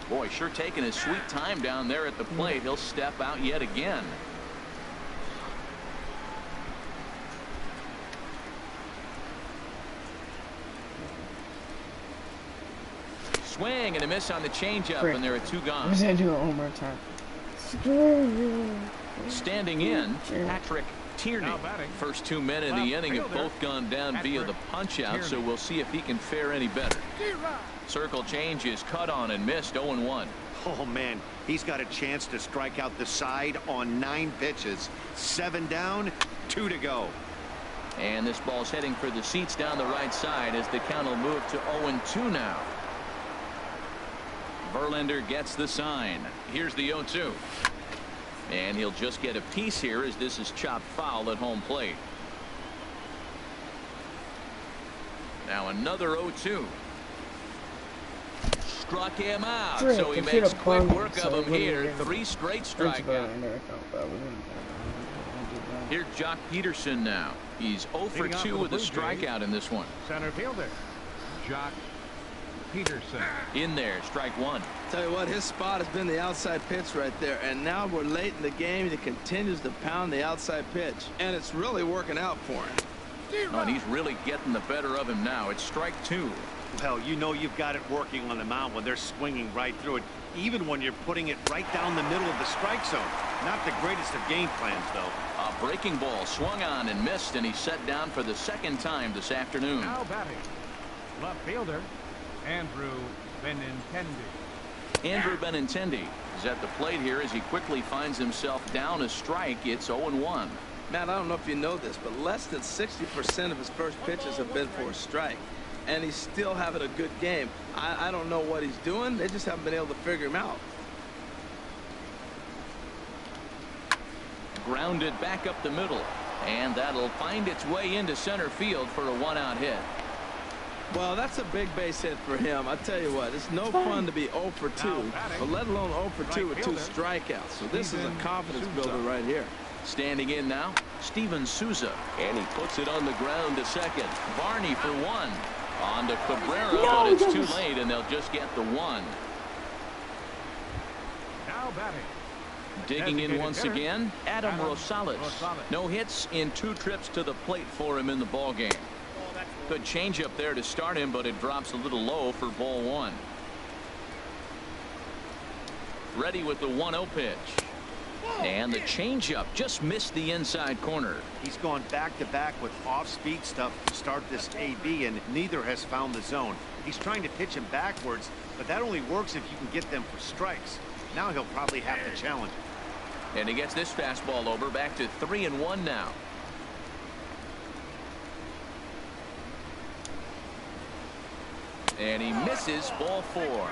Boy, sure taking his sweet time down there at the plate. He'll step out yet again. Swing and a miss on the changeup, and there are 2 gone. I'm gonna do it one more time. Standing in, Patrick Tierney. First 2 men in the inning have both gone down via the punch out, so we'll see if he can fare any better. Circle change is cut on and missed. 0-1. Oh man, he's got a chance to strike out the side on 9 pitches. 7 down, 2 to go. And this ball's heading for the seats down the right side as the count will move to 0-2 now. Verlander gets the sign. Here's the 0-2. And he'll just get a piece here as this is chopped foul at home plate. Now another 0-2. Struck him out, so he makes quick work of him here. 3 straight strikeouts. Here's Jock Peterson now. He's 0 for 2 with a strikeout in this one. Center fielder, Jock Peterson. In there, strike 1. Tell you what, his spot has been the outside pitch right there, and now we're late in the game. He continues to pound the outside pitch, and it's really working out for him. Oh, and he's really getting the better of him now. It's strike 2. Well, you know you've got it working on the mound when they're swinging right through it, even when you're putting it right down the middle of the strike zone. Not the greatest of game plans, though. A breaking ball swung on and missed, and he's set down for the second time this afternoon. Now batting, left fielder, Andrew Benintendi. Andrew Benintendi is at the plate here as he quickly finds himself down a strike. It's 0-1. Matt, I don't know if you know this, but less than 60% of his first pitches have been for a strike. And he's still having a good game. I don't know what he's doing. They just haven't been able to figure him out. Grounded back up the middle, and that'll find its way into center field for a 1-out hit. Well, that's a big base hit for him. I tell you what, it's no fun to be 0 for 2, but let alone 0 for 2 with 2 strikeouts. So this is a confidence builder right here. Standing in now, Steven Souza. And he puts it on the ground to second. Barney for 1. On to Cabrera, but it's too late, and they'll just get the 1. Now batting. Digging in once again, Adam Rosales. No hits in 2 trips to the plate for him in the ball game. Good changeup there to start him, but it drops a little low for ball 1. Ready with the 1-0 pitch. And the changeup just missed the inside corner. He's gone back-to-back with off-speed stuff to start this AB, and neither has found the zone. He's trying to pitch him backwards, but that only works if you can get them for strikes. Now he'll probably have to challenge. And he gets this fastball over, back to 3-1 now. And he misses, ball 4.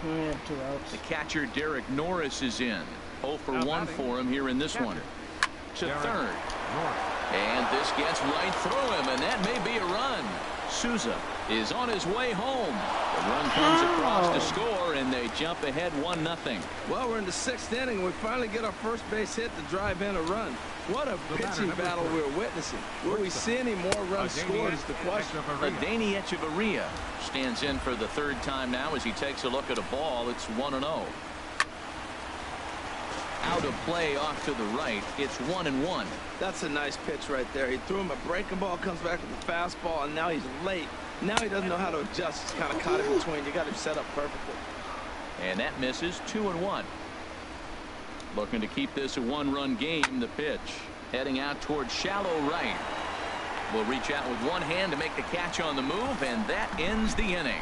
We have 2 outs. The catcher Derek Norris is in. 0 for 1 for him here in this one. To third. And this gets right through him, and that may be a run. Souza is on his way home. The run comes across to score, and they jump ahead 1-0. Well, we're in the 6th inning. We finally get our first base hit to drive in a run. What a pitching battle we're witnessing. Will we see any more runs scored is the question. Danny Echeverria stands in for the 3rd time now as he takes a look at a ball. It's 1-0. Out of play off to the right. It's 1-1. That's a nice pitch right there. He threw him a breaking ball, comes back with a fastball, and now he's late. Now he doesn't know how to adjust. He's kind of caught in between. You got him set up perfectly. And that misses. 2-1. Looking to keep this a 1-run game. The pitch heading out towards shallow right. Will reach out with one hand to make the catch on the move, and that ends the inning.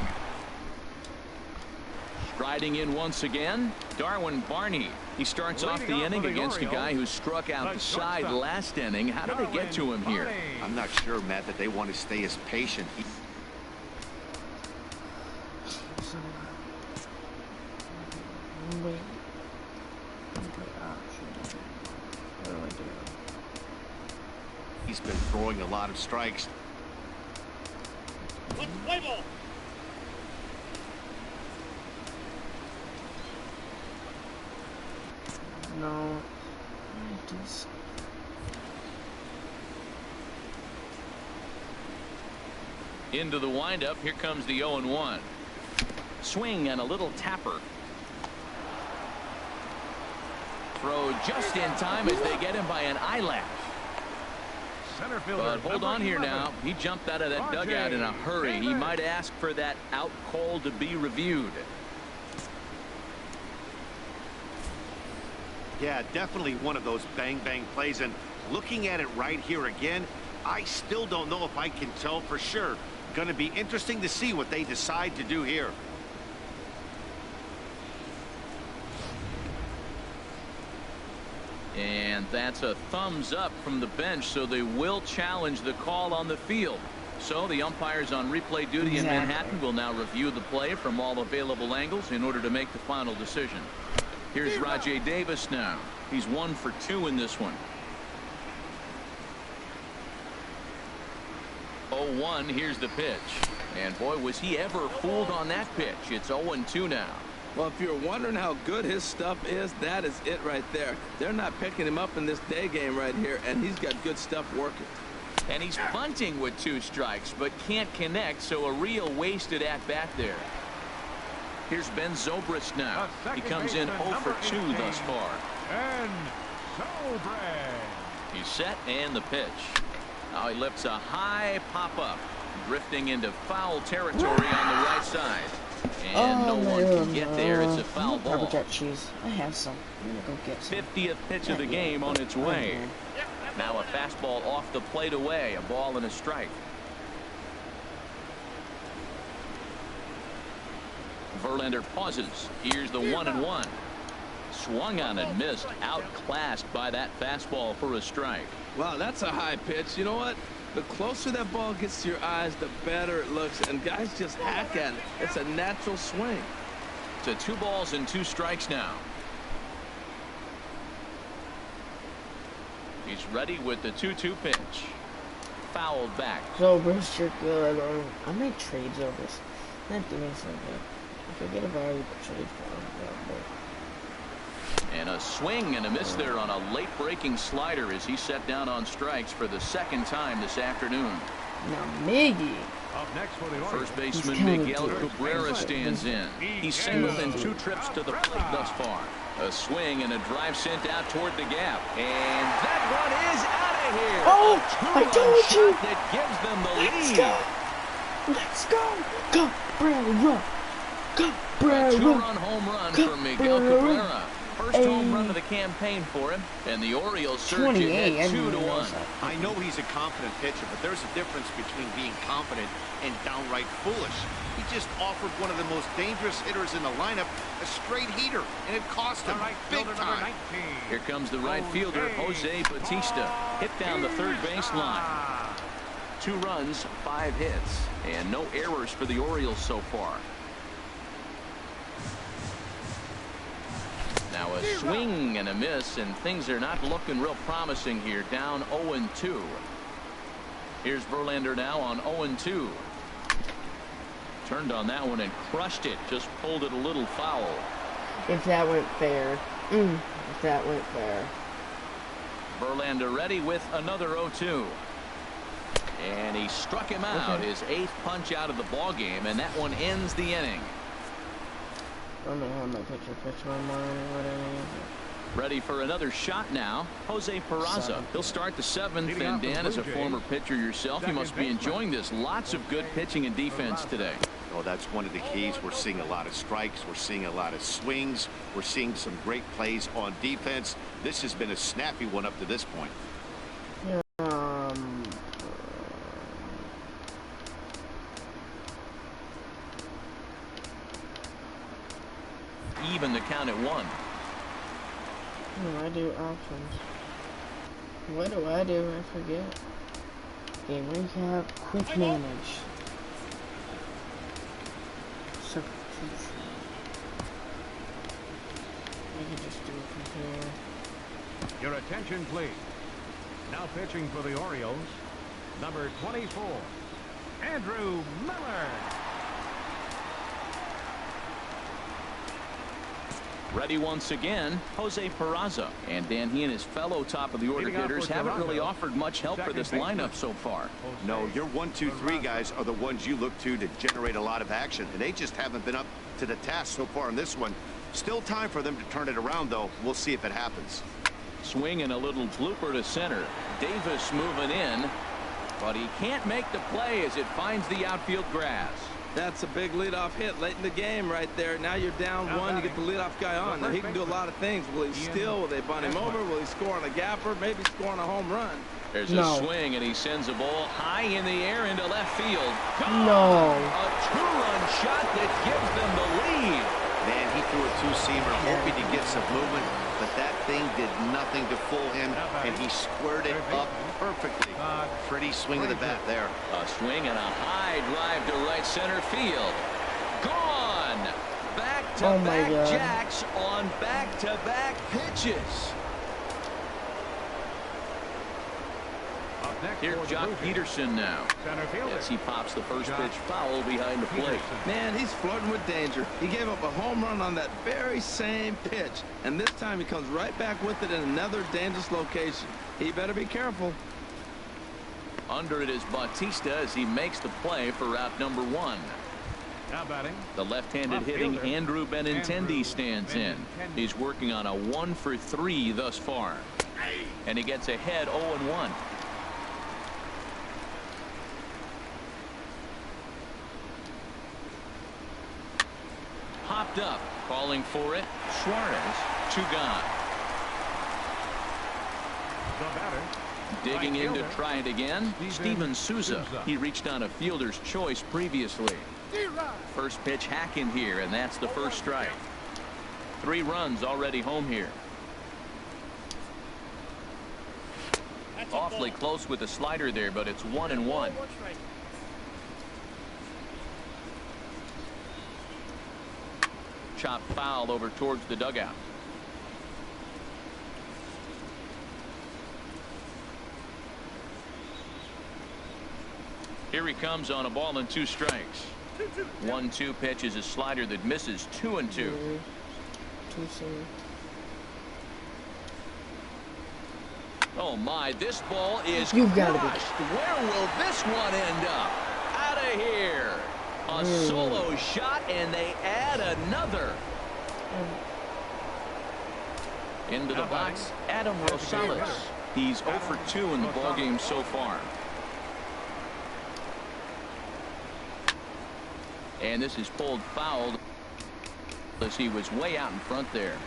Striding in once again, Darwin Barney. He starts off the inning against a guy who struck out the side last inning. How did they get to him here? I'm not sure, Matt, that they want to stay as patient. He's been throwing a lot of strikes. Let's play ball. No. Into the windup. Here comes the 0-1. Swing and a little tapper. Throw just in time as they get him by an eyelash. Center fielder. But hold on here now. He jumped out of that dugout in a hurry. He might ask for that out call to be reviewed. Yeah, definitely one of those bang-bang plays. And looking at it right here again, I still don't know if I can tell for sure. Going to be interesting to see what they decide to do here. And that's a thumbs up from the bench, so they will challenge the call on the field. So the umpires on replay duty in Manhattan will now review the play from all available angles in order to make the final decision. Here's Rajay Davis now. He's 1 for 2 in this one. 0-1. Here's the pitch. And boy, was he ever fooled on that pitch. It's 0-2 now. Well, if you're wondering how good his stuff is, that is it right there. They're not picking him up in this day game right here, and he's got good stuff working. And he's bunting with 2 strikes, but can't connect, so a real wasted at-bat there. Here's Ben Zobrist now. He comes in 0 for 2 thus far. And Zobrist. He's set and the pitch. Now he lifts a high pop-up, drifting into foul territory on the right side. And no one can get there. It's a foul ball. Cheese. I have some. I'm gonna go get some. 50th pitch of the game on its way. Now a fastball off the plate away. A ball and a strike. Verlander pauses. Here's the 1-1. Swung on and missed. Outclassed by that fastball for a strike. Wow, that's a high pitch. You know what? The closer that ball gets to your eyes, the better it looks. And guys just hack at it. It's a natural swing. To 2 balls and 2 strikes now. He's ready with the 2-2 pitch. Fouled back. So, Bruce, you're good. I made trades over this. Not doing something. I could get a valuable trade for him. And a swing and a miss there on a late breaking slider as he set down on strikes for the 2nd time this afternoon. Now Miggy. Up next for the First baseman Miguel Cabrera stands in. He's singled in 2 trips to the plate thus far. A swing and a drive sent out toward the gap. And that one is out of here. Oh, I told you. That gives them the Let's lead. go. Let's go. Cabrera. Cabrera. A 2-run home run for Miguel Cabrera. First home run of the campaign for him, and the Orioles surge ahead 2-1. I know he's a confident pitcher, but there's a difference between being confident and downright foolish. He just offered one of the most dangerous hitters in the lineup a straight heater, and it cost him big time. Here comes the right fielder, Jose Bautista, hit down the third base line. 2 runs, 5 hits, and no errors for the Orioles so far. Now a swing and a miss, and things are not looking real promising here. Down 0-2. Here's Verlander now on 0-2. Turned on that one and crushed it. Just pulled it a little foul. If that went fair. If that went fair. Verlander ready with another 0-2. And he struck him out. His 8th punch out of the ball game, and that one ends the inning. I'm gonna have my picture on mine. Ready for another shot now. Jose Peraza. He'll start the 7th. And Dan, as a former pitcher yourself, you must be enjoying this. Lots of good pitching and defense today. Oh, that's one of the keys. We're seeing a lot of strikes. We're seeing a lot of swings. We're seeing some great plays on defense. This has been a snappy one up to this point. Even the count at 1. What do I do? Options. What do I do? I forget. Game recap. Quick manage. Substitution. I can just do it from here. Your attention, please. Now pitching for the Orioles, number 24, Andrew Miller. Ready once again, Jose Peraza. And Dan, he and his fellow top-of-the-order hitters haven't really offered much help for this lineup so far. No, your 1, 2, 3 guys are the ones you look to generate a lot of action, and they just haven't been up to the task so far in this one. Still time for them to turn it around, though. We'll see if it happens. Swing and a little blooper to center. Davis moving in, but he can't make the play as it finds the outfield grass. That's a big leadoff hit late in the game right there. Now you're down 1. You get the leadoff guy on. Now he can do a lot of things. Will he steal? Will they bunt him over? Will he score on a gapper? Maybe score on a home run. There's a swing, and he sends a ball high in the air into left field. Gone! No. A 2-run shot that gives them the lead. Man, he threw a 2-seamer hoping to get some movement, but that thing did nothing to fool him, and he squared it up perfectly. Pretty swing of the bat there. A swing and a high drive to right center field. Gone! Back-to-back jacks on back-to-back pitches. Here's Jock Peterson now. Yes, he pops the first pitch foul behind the plate. Man, he's flirting with danger. He gave up a home run on that very same pitch, and this time he comes right back with it in another dangerous location. He better be careful. Under it is Bautista as he makes the play for route number 1. Now batting. The left-handed hitting Andrew Benintendi stands in. He's working on a 1 for 3 thus far. and he gets ahead 0-1. Popped up, calling for it. Suarez, 2 gone. The batter. Digging in to fielder, try it again. Steven Souza. He reached on a fielder's choice previously. First pitch hacking here, and that's the first strike. 3 runs already home here. Awfully close with the slider there, but it's 1-1. Chop foul over towards the dugout. Here he comes on a ball and 2 strikes. 1-2 pitch is a slider that misses. 2-2. Too soon. Oh my, this ball is You've got to be. crushed. Where will this one end up? Out of here. A solo shot, and they add another. Into the box, Adam Rosales. He's 0 for 2 in the ballgame so far. And this is pulled foul as he was way out in front there.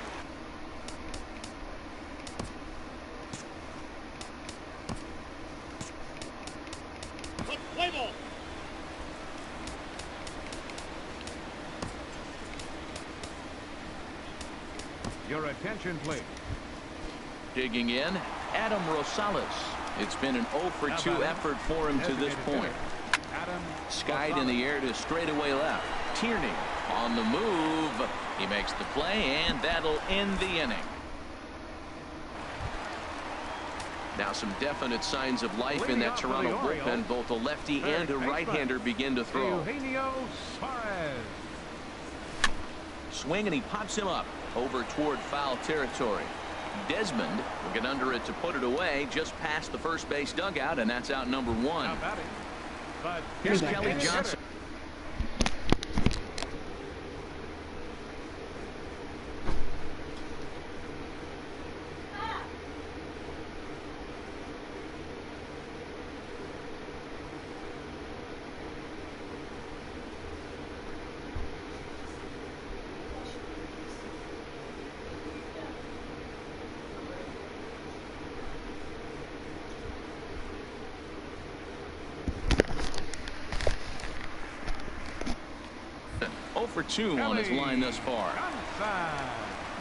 Play ball. Your attention, please. Digging in, Adam Rosales. It's been an 0 for 2 effort for him to this point. Skied in the air to straightaway left. Tierney on the move. He makes the play, and that'll end the inning. Now some definite signs of life in that Toronto bullpen. Both a lefty and a right-hander begin to throw. Swing, and he pops him up over toward foul territory. Desmond will get under it to put it away just past the first base dugout, and that's out number 1. Here's Kelly Johnson. For 2 on his line thus far.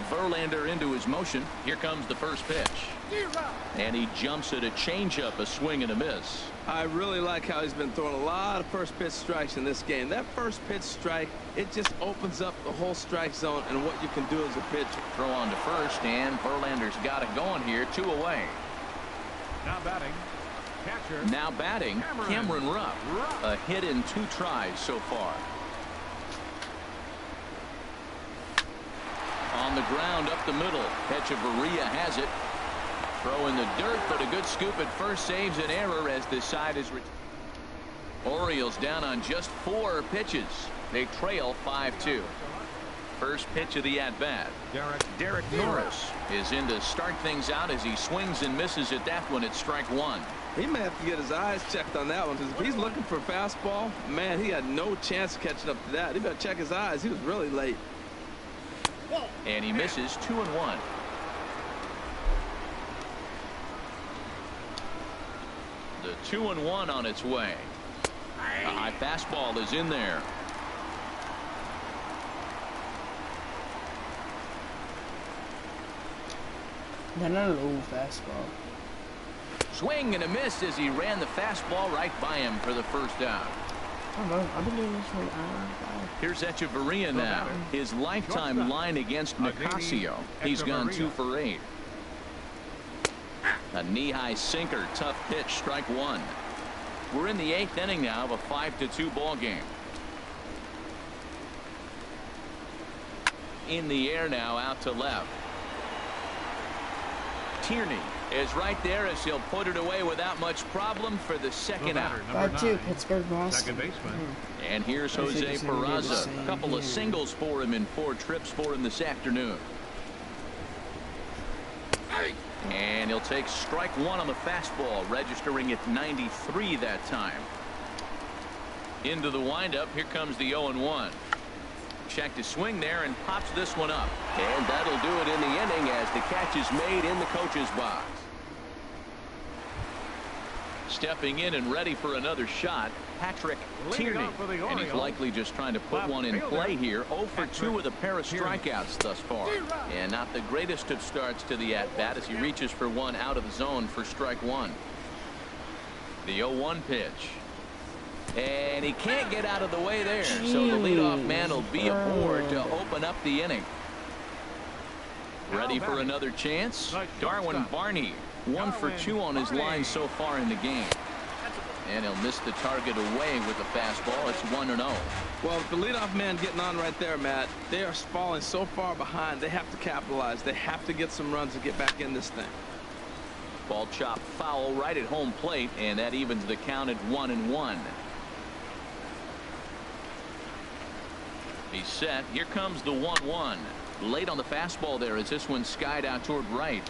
Verlander into his motion. Here comes the first pitch. And he jumps at a changeup, a swing and a miss. I really like how he's been throwing a lot of first pitch strikes in this game. That first pitch strike, it just opens up the whole strike zone and what you can do as a pitcher. Throw on to first, and Verlander's got it going here. 2 away. Now batting. Catcher. Now batting, Cameron Rupp. A hit in 2 tries so far. On the ground up the middle. Hechavarria has it. Throw in the dirt, but a good scoop at first saves an error as this side is. Orioles down on just 4 pitches. They trail 5-2. First pitch of the at-bat. Derek Norris is in to start things out as he swings and misses at that one at strike 1. He may have to get his eyes checked on that one, because if he's looking for fastball, man, he had no chance of catching up to that. He better check his eyes. He was really late. And he misses 2-1. The 2-1 on its way. A high fastball is in there. Not a low fastball. Swing and a miss as he ran the fastball right by him for the first out. I've been doing this for an hour and 5. Here's Echeverria now. His lifetime line against Nicasio. He's gone 2 for 8. A knee-high sinker, tough pitch, strike 1. We're in the 8th inning now of a 5-2 ball game. In the air now, out to left. Tierney is right there as he'll put it away without much problem for the second out. 5-2, Pittsburgh, Boston. Second baseman. And here's Jose Peraza. A couple of singles for him in 4 trips for him this afternoon. And he'll take strike one on the fastball, registering at 93 that time. Into the windup. Here comes the 0-1. Checked his swing there and pops this one up. And that'll do it in the inning as the catch is made in the coach's box. Stepping in and ready for another shot, Patrick Tierney. And he's likely just trying to put one in play here. 0 for 2 with a pair of strikeouts thus far. And not the greatest of starts to the at-bat as he reaches for one out of the zone for strike one. The 0-1 pitch. And he can't get out of the way there. So the leadoff man will be aboard to open up the inning. Ready for another chance? Darwin Barney. 1 for 2 on his line so far in the game. And he'll miss the target away with the fastball. It's 1-0. Well, the leadoff man getting on right there, Matt. They are falling so far behind. They have to capitalize. They have to get some runs to get back in this thing. Ball chopped foul right at home plate, and that evens the count at 1-1. He's set. Here comes the 1-1. Late on the fastball there as this one skied out toward right.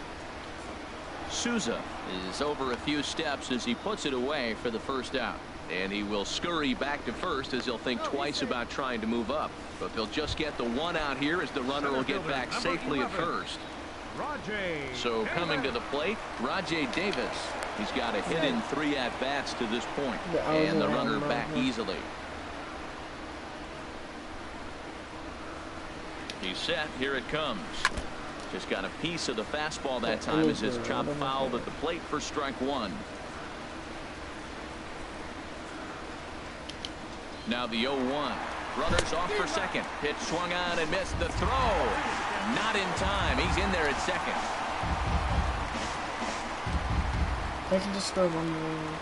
Souza is over a few steps as he puts it away for the first out. And he will scurry back to first as he'll think twice about trying to move up. But they'll just get the one out here as the runner will get back safely at first. So coming to the plate, Rajay Davis. He's got a hit in 3 at-bats to this point. And the runner back easily. He's set. Here it comes. Just got a piece of the fastball that time as his chop fouled at the plate for strike one. Now the 0-1. Runners off for second. Pitch swung on and missed. The throw. Not in time. He's in there at second. They can just score one more.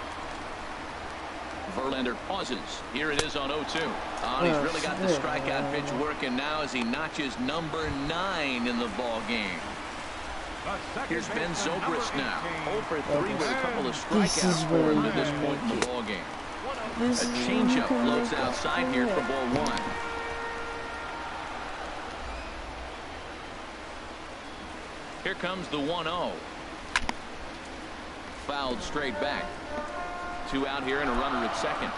Verlander pauses. Here it is on 0-2. He's really got the strikeout pitch working now as he notches number 9 in the ball game. Here's Ben Zobrist now. 0 for 3 with a couple of strikeouts for him to this point in the ball game. A changeup floats outside here for ball 1. Here comes the 1-0. Fouled straight back. 2 out here and a runner at second.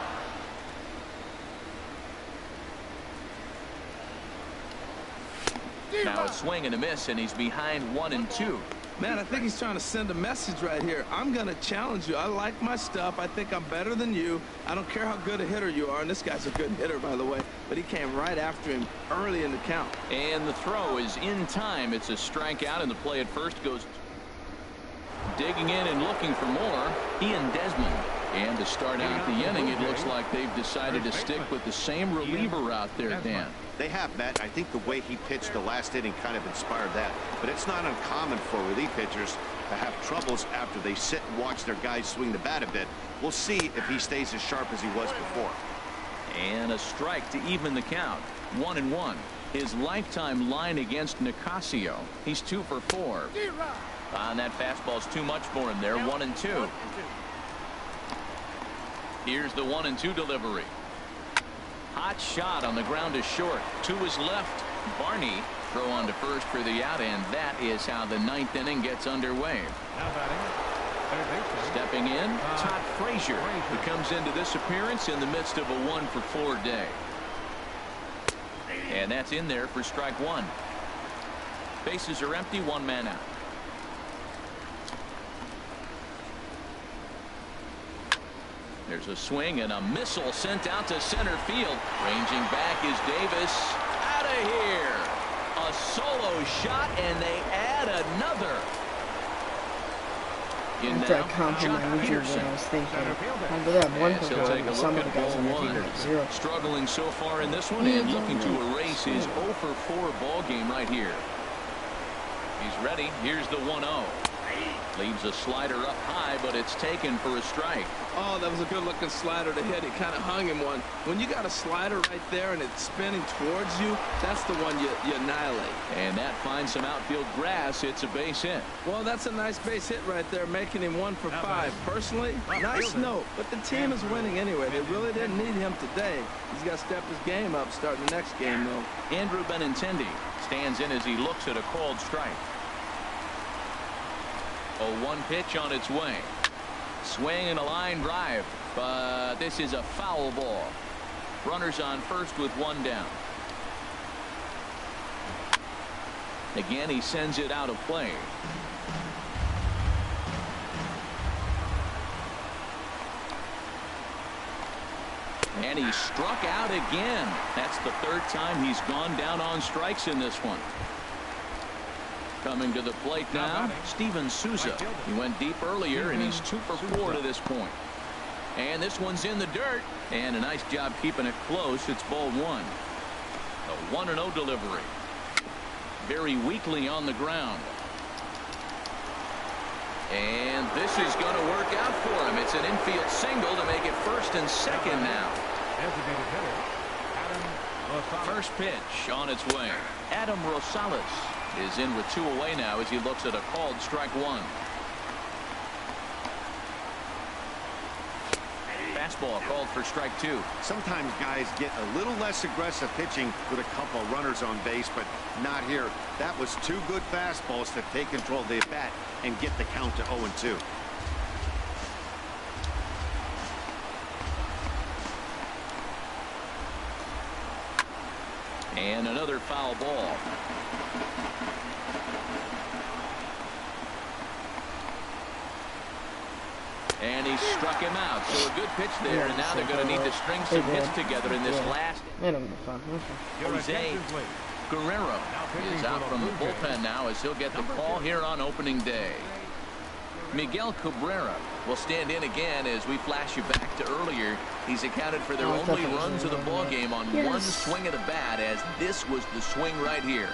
Now a swing and a miss, and he's behind 1-2. Man, I think he's trying to send a message right here. I'm going to challenge you. I like my stuff. I think I'm better than you. I don't care how good a hitter you are. And this guy's a good hitter, by the way. But he came right after him early in the count. And the throw is in time. It's a strikeout, and the play at first goes digging in and looking for more. Ian Desmond. And to start out the inning, it looks like they've decided to stick with the same reliever out there, Dan. They have, Matt. I think the way he pitched the last inning kind of inspired that. But it's not uncommon for relief pitchers to have troubles after they sit and watch their guys swing the bat a bit. We'll see if he stays as sharp as he was before. And a strike to even the count. 1-1. His lifetime line against Nicasio. He's 2 for 4. And that fastball's too much for him there. 1-2. Here's the 1-2 delivery. Hot shot on the ground to short. To his left. Barney throw on to first for the out, and that is how the 9th inning gets underway. Stepping in, Todd Frazier, who comes into this appearance in the midst of a 1 for 4 day. And that's in there for strike one. Bases are empty, 1 man out. There's a swing and a missile sent out to center field. Ranging back is Davis. Out of here. A solo shot, and they add another. After I complimented you what I was thinking. Under that one program, some of the guys on the team are 0. Struggling so far in this one and looking to erase his 0 for 4 ball game right here. He's ready. Here's the 1-0. Leaves a slider up high, but it's taken for a strike. Oh, that was a good-looking slider to hit. He kind of hung him one. When you got a slider right there and it's spinning towards you, that's the one you annihilate. And that finds some outfield grass. It's a base hit. Well, that's a nice base hit right there, making him 1 for 5. Personally, nice note. But the team is winning anyway. They really didn't need him today. He's got to step his game up starting the next game, though. Andrew Benintendi stands in as he looks at a called strike. 0-1 pitch on its way. Swing and a line drive, but this is a foul ball. Runners on first with one down. Again, he sends it out of play. And he struck out again. That's the third time he's gone down on strikes in this one. Coming to the plate now, Steven Souza. He went deep earlier, and he's 2 for 4 to this point. And this one's in the dirt, and a nice job keeping it close. It's ball 1. A 1-0 delivery. Very weakly on the ground. And this is going to work out for him. It's an infield single to make it first and second now. First pitch on its way. Adam Rosales is in with 2 away now as he looks at a called strike 1. Fastball called for strike 2. Sometimes guys get a little less aggressive pitching with a couple runners on base, but not here. That was 2 good fastballs to take control of the bat and get the count to 0-2. And another foul ball. And he struck him out. So a good pitch there, and now they're going to need to string some hits together in this last. Jose Guerrero is out from the bullpen now as he'll get the call here on opening day. Miguel Cabrera will stand in again as we flash you back to earlier. He's accounted for their only runs of the ball game on one swing of the bat, as this was the swing right here.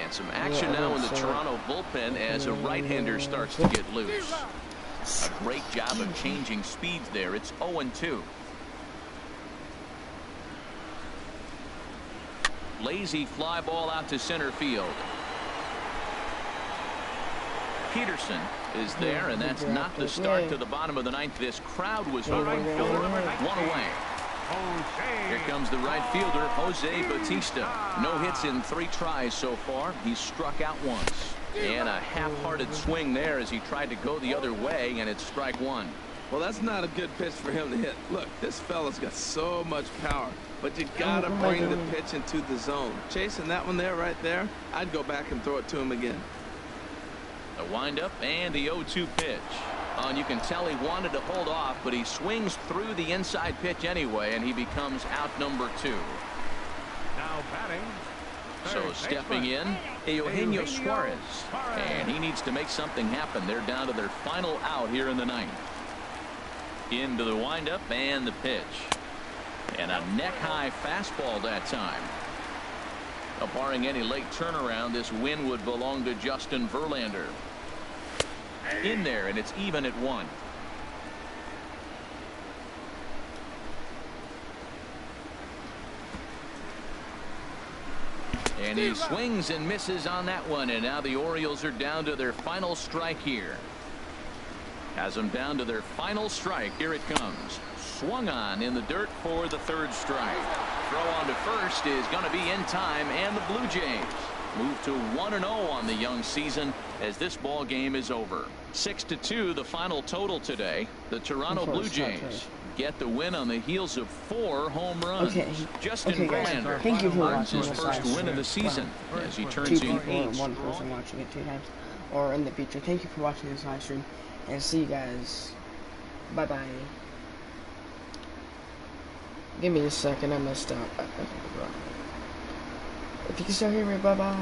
And some action now in the Toronto bullpen as a right-hander starts to get loose. A great job of changing speeds there. It's 0-2. Lazy fly ball out to center field. Peterson is there, and that's not the start to the bottom of the 9th this crowd was hoping for. 1 away. Here comes the right fielder, Jose Bautista. No hits in 3 tries so far. He's struck out once. And a half-hearted swing there as he tried to go the other way, and it's strike 1. Well, that's not a good pitch for him to hit. Look, this fella's got so much power, but you gotta bring the pitch into the zone. Chasing that one there, right there, I'd go back and throw it to him again. The windup and the 0-2 pitch. And you can tell he wanted to hold off, but he swings through the inside pitch anyway, and he becomes out number 2. Now batting. So stepping in, Eugenio Suarez, and he needs to make something happen. They're down to their final out here in the 9th. Into the windup and the pitch. And a neck-high fastball that time. Barring any late turnaround, this win would belong to Justin Verlander. In there, and it's even at 1. And he swings and misses on that one, and now the Orioles are down to their final strike here. Has them down to their final strike. Here it comes. Swung on in the dirt for the 3rd strike. Throw on to first is going to be in time, and the Blue Jays move to 1-0 on the young season as this ball game is over. 6-2 the final total today. The Toronto Blue Jays get the win on the heels of 4 home runs. Justin Verlander thank you for watching his first win of the season as he turns in 8. One person watching it 2 times or in the future. Thank you for watching this live stream, and see you guys. Bye bye. Give me a second, I messed up. If you can still hear me, bye bye.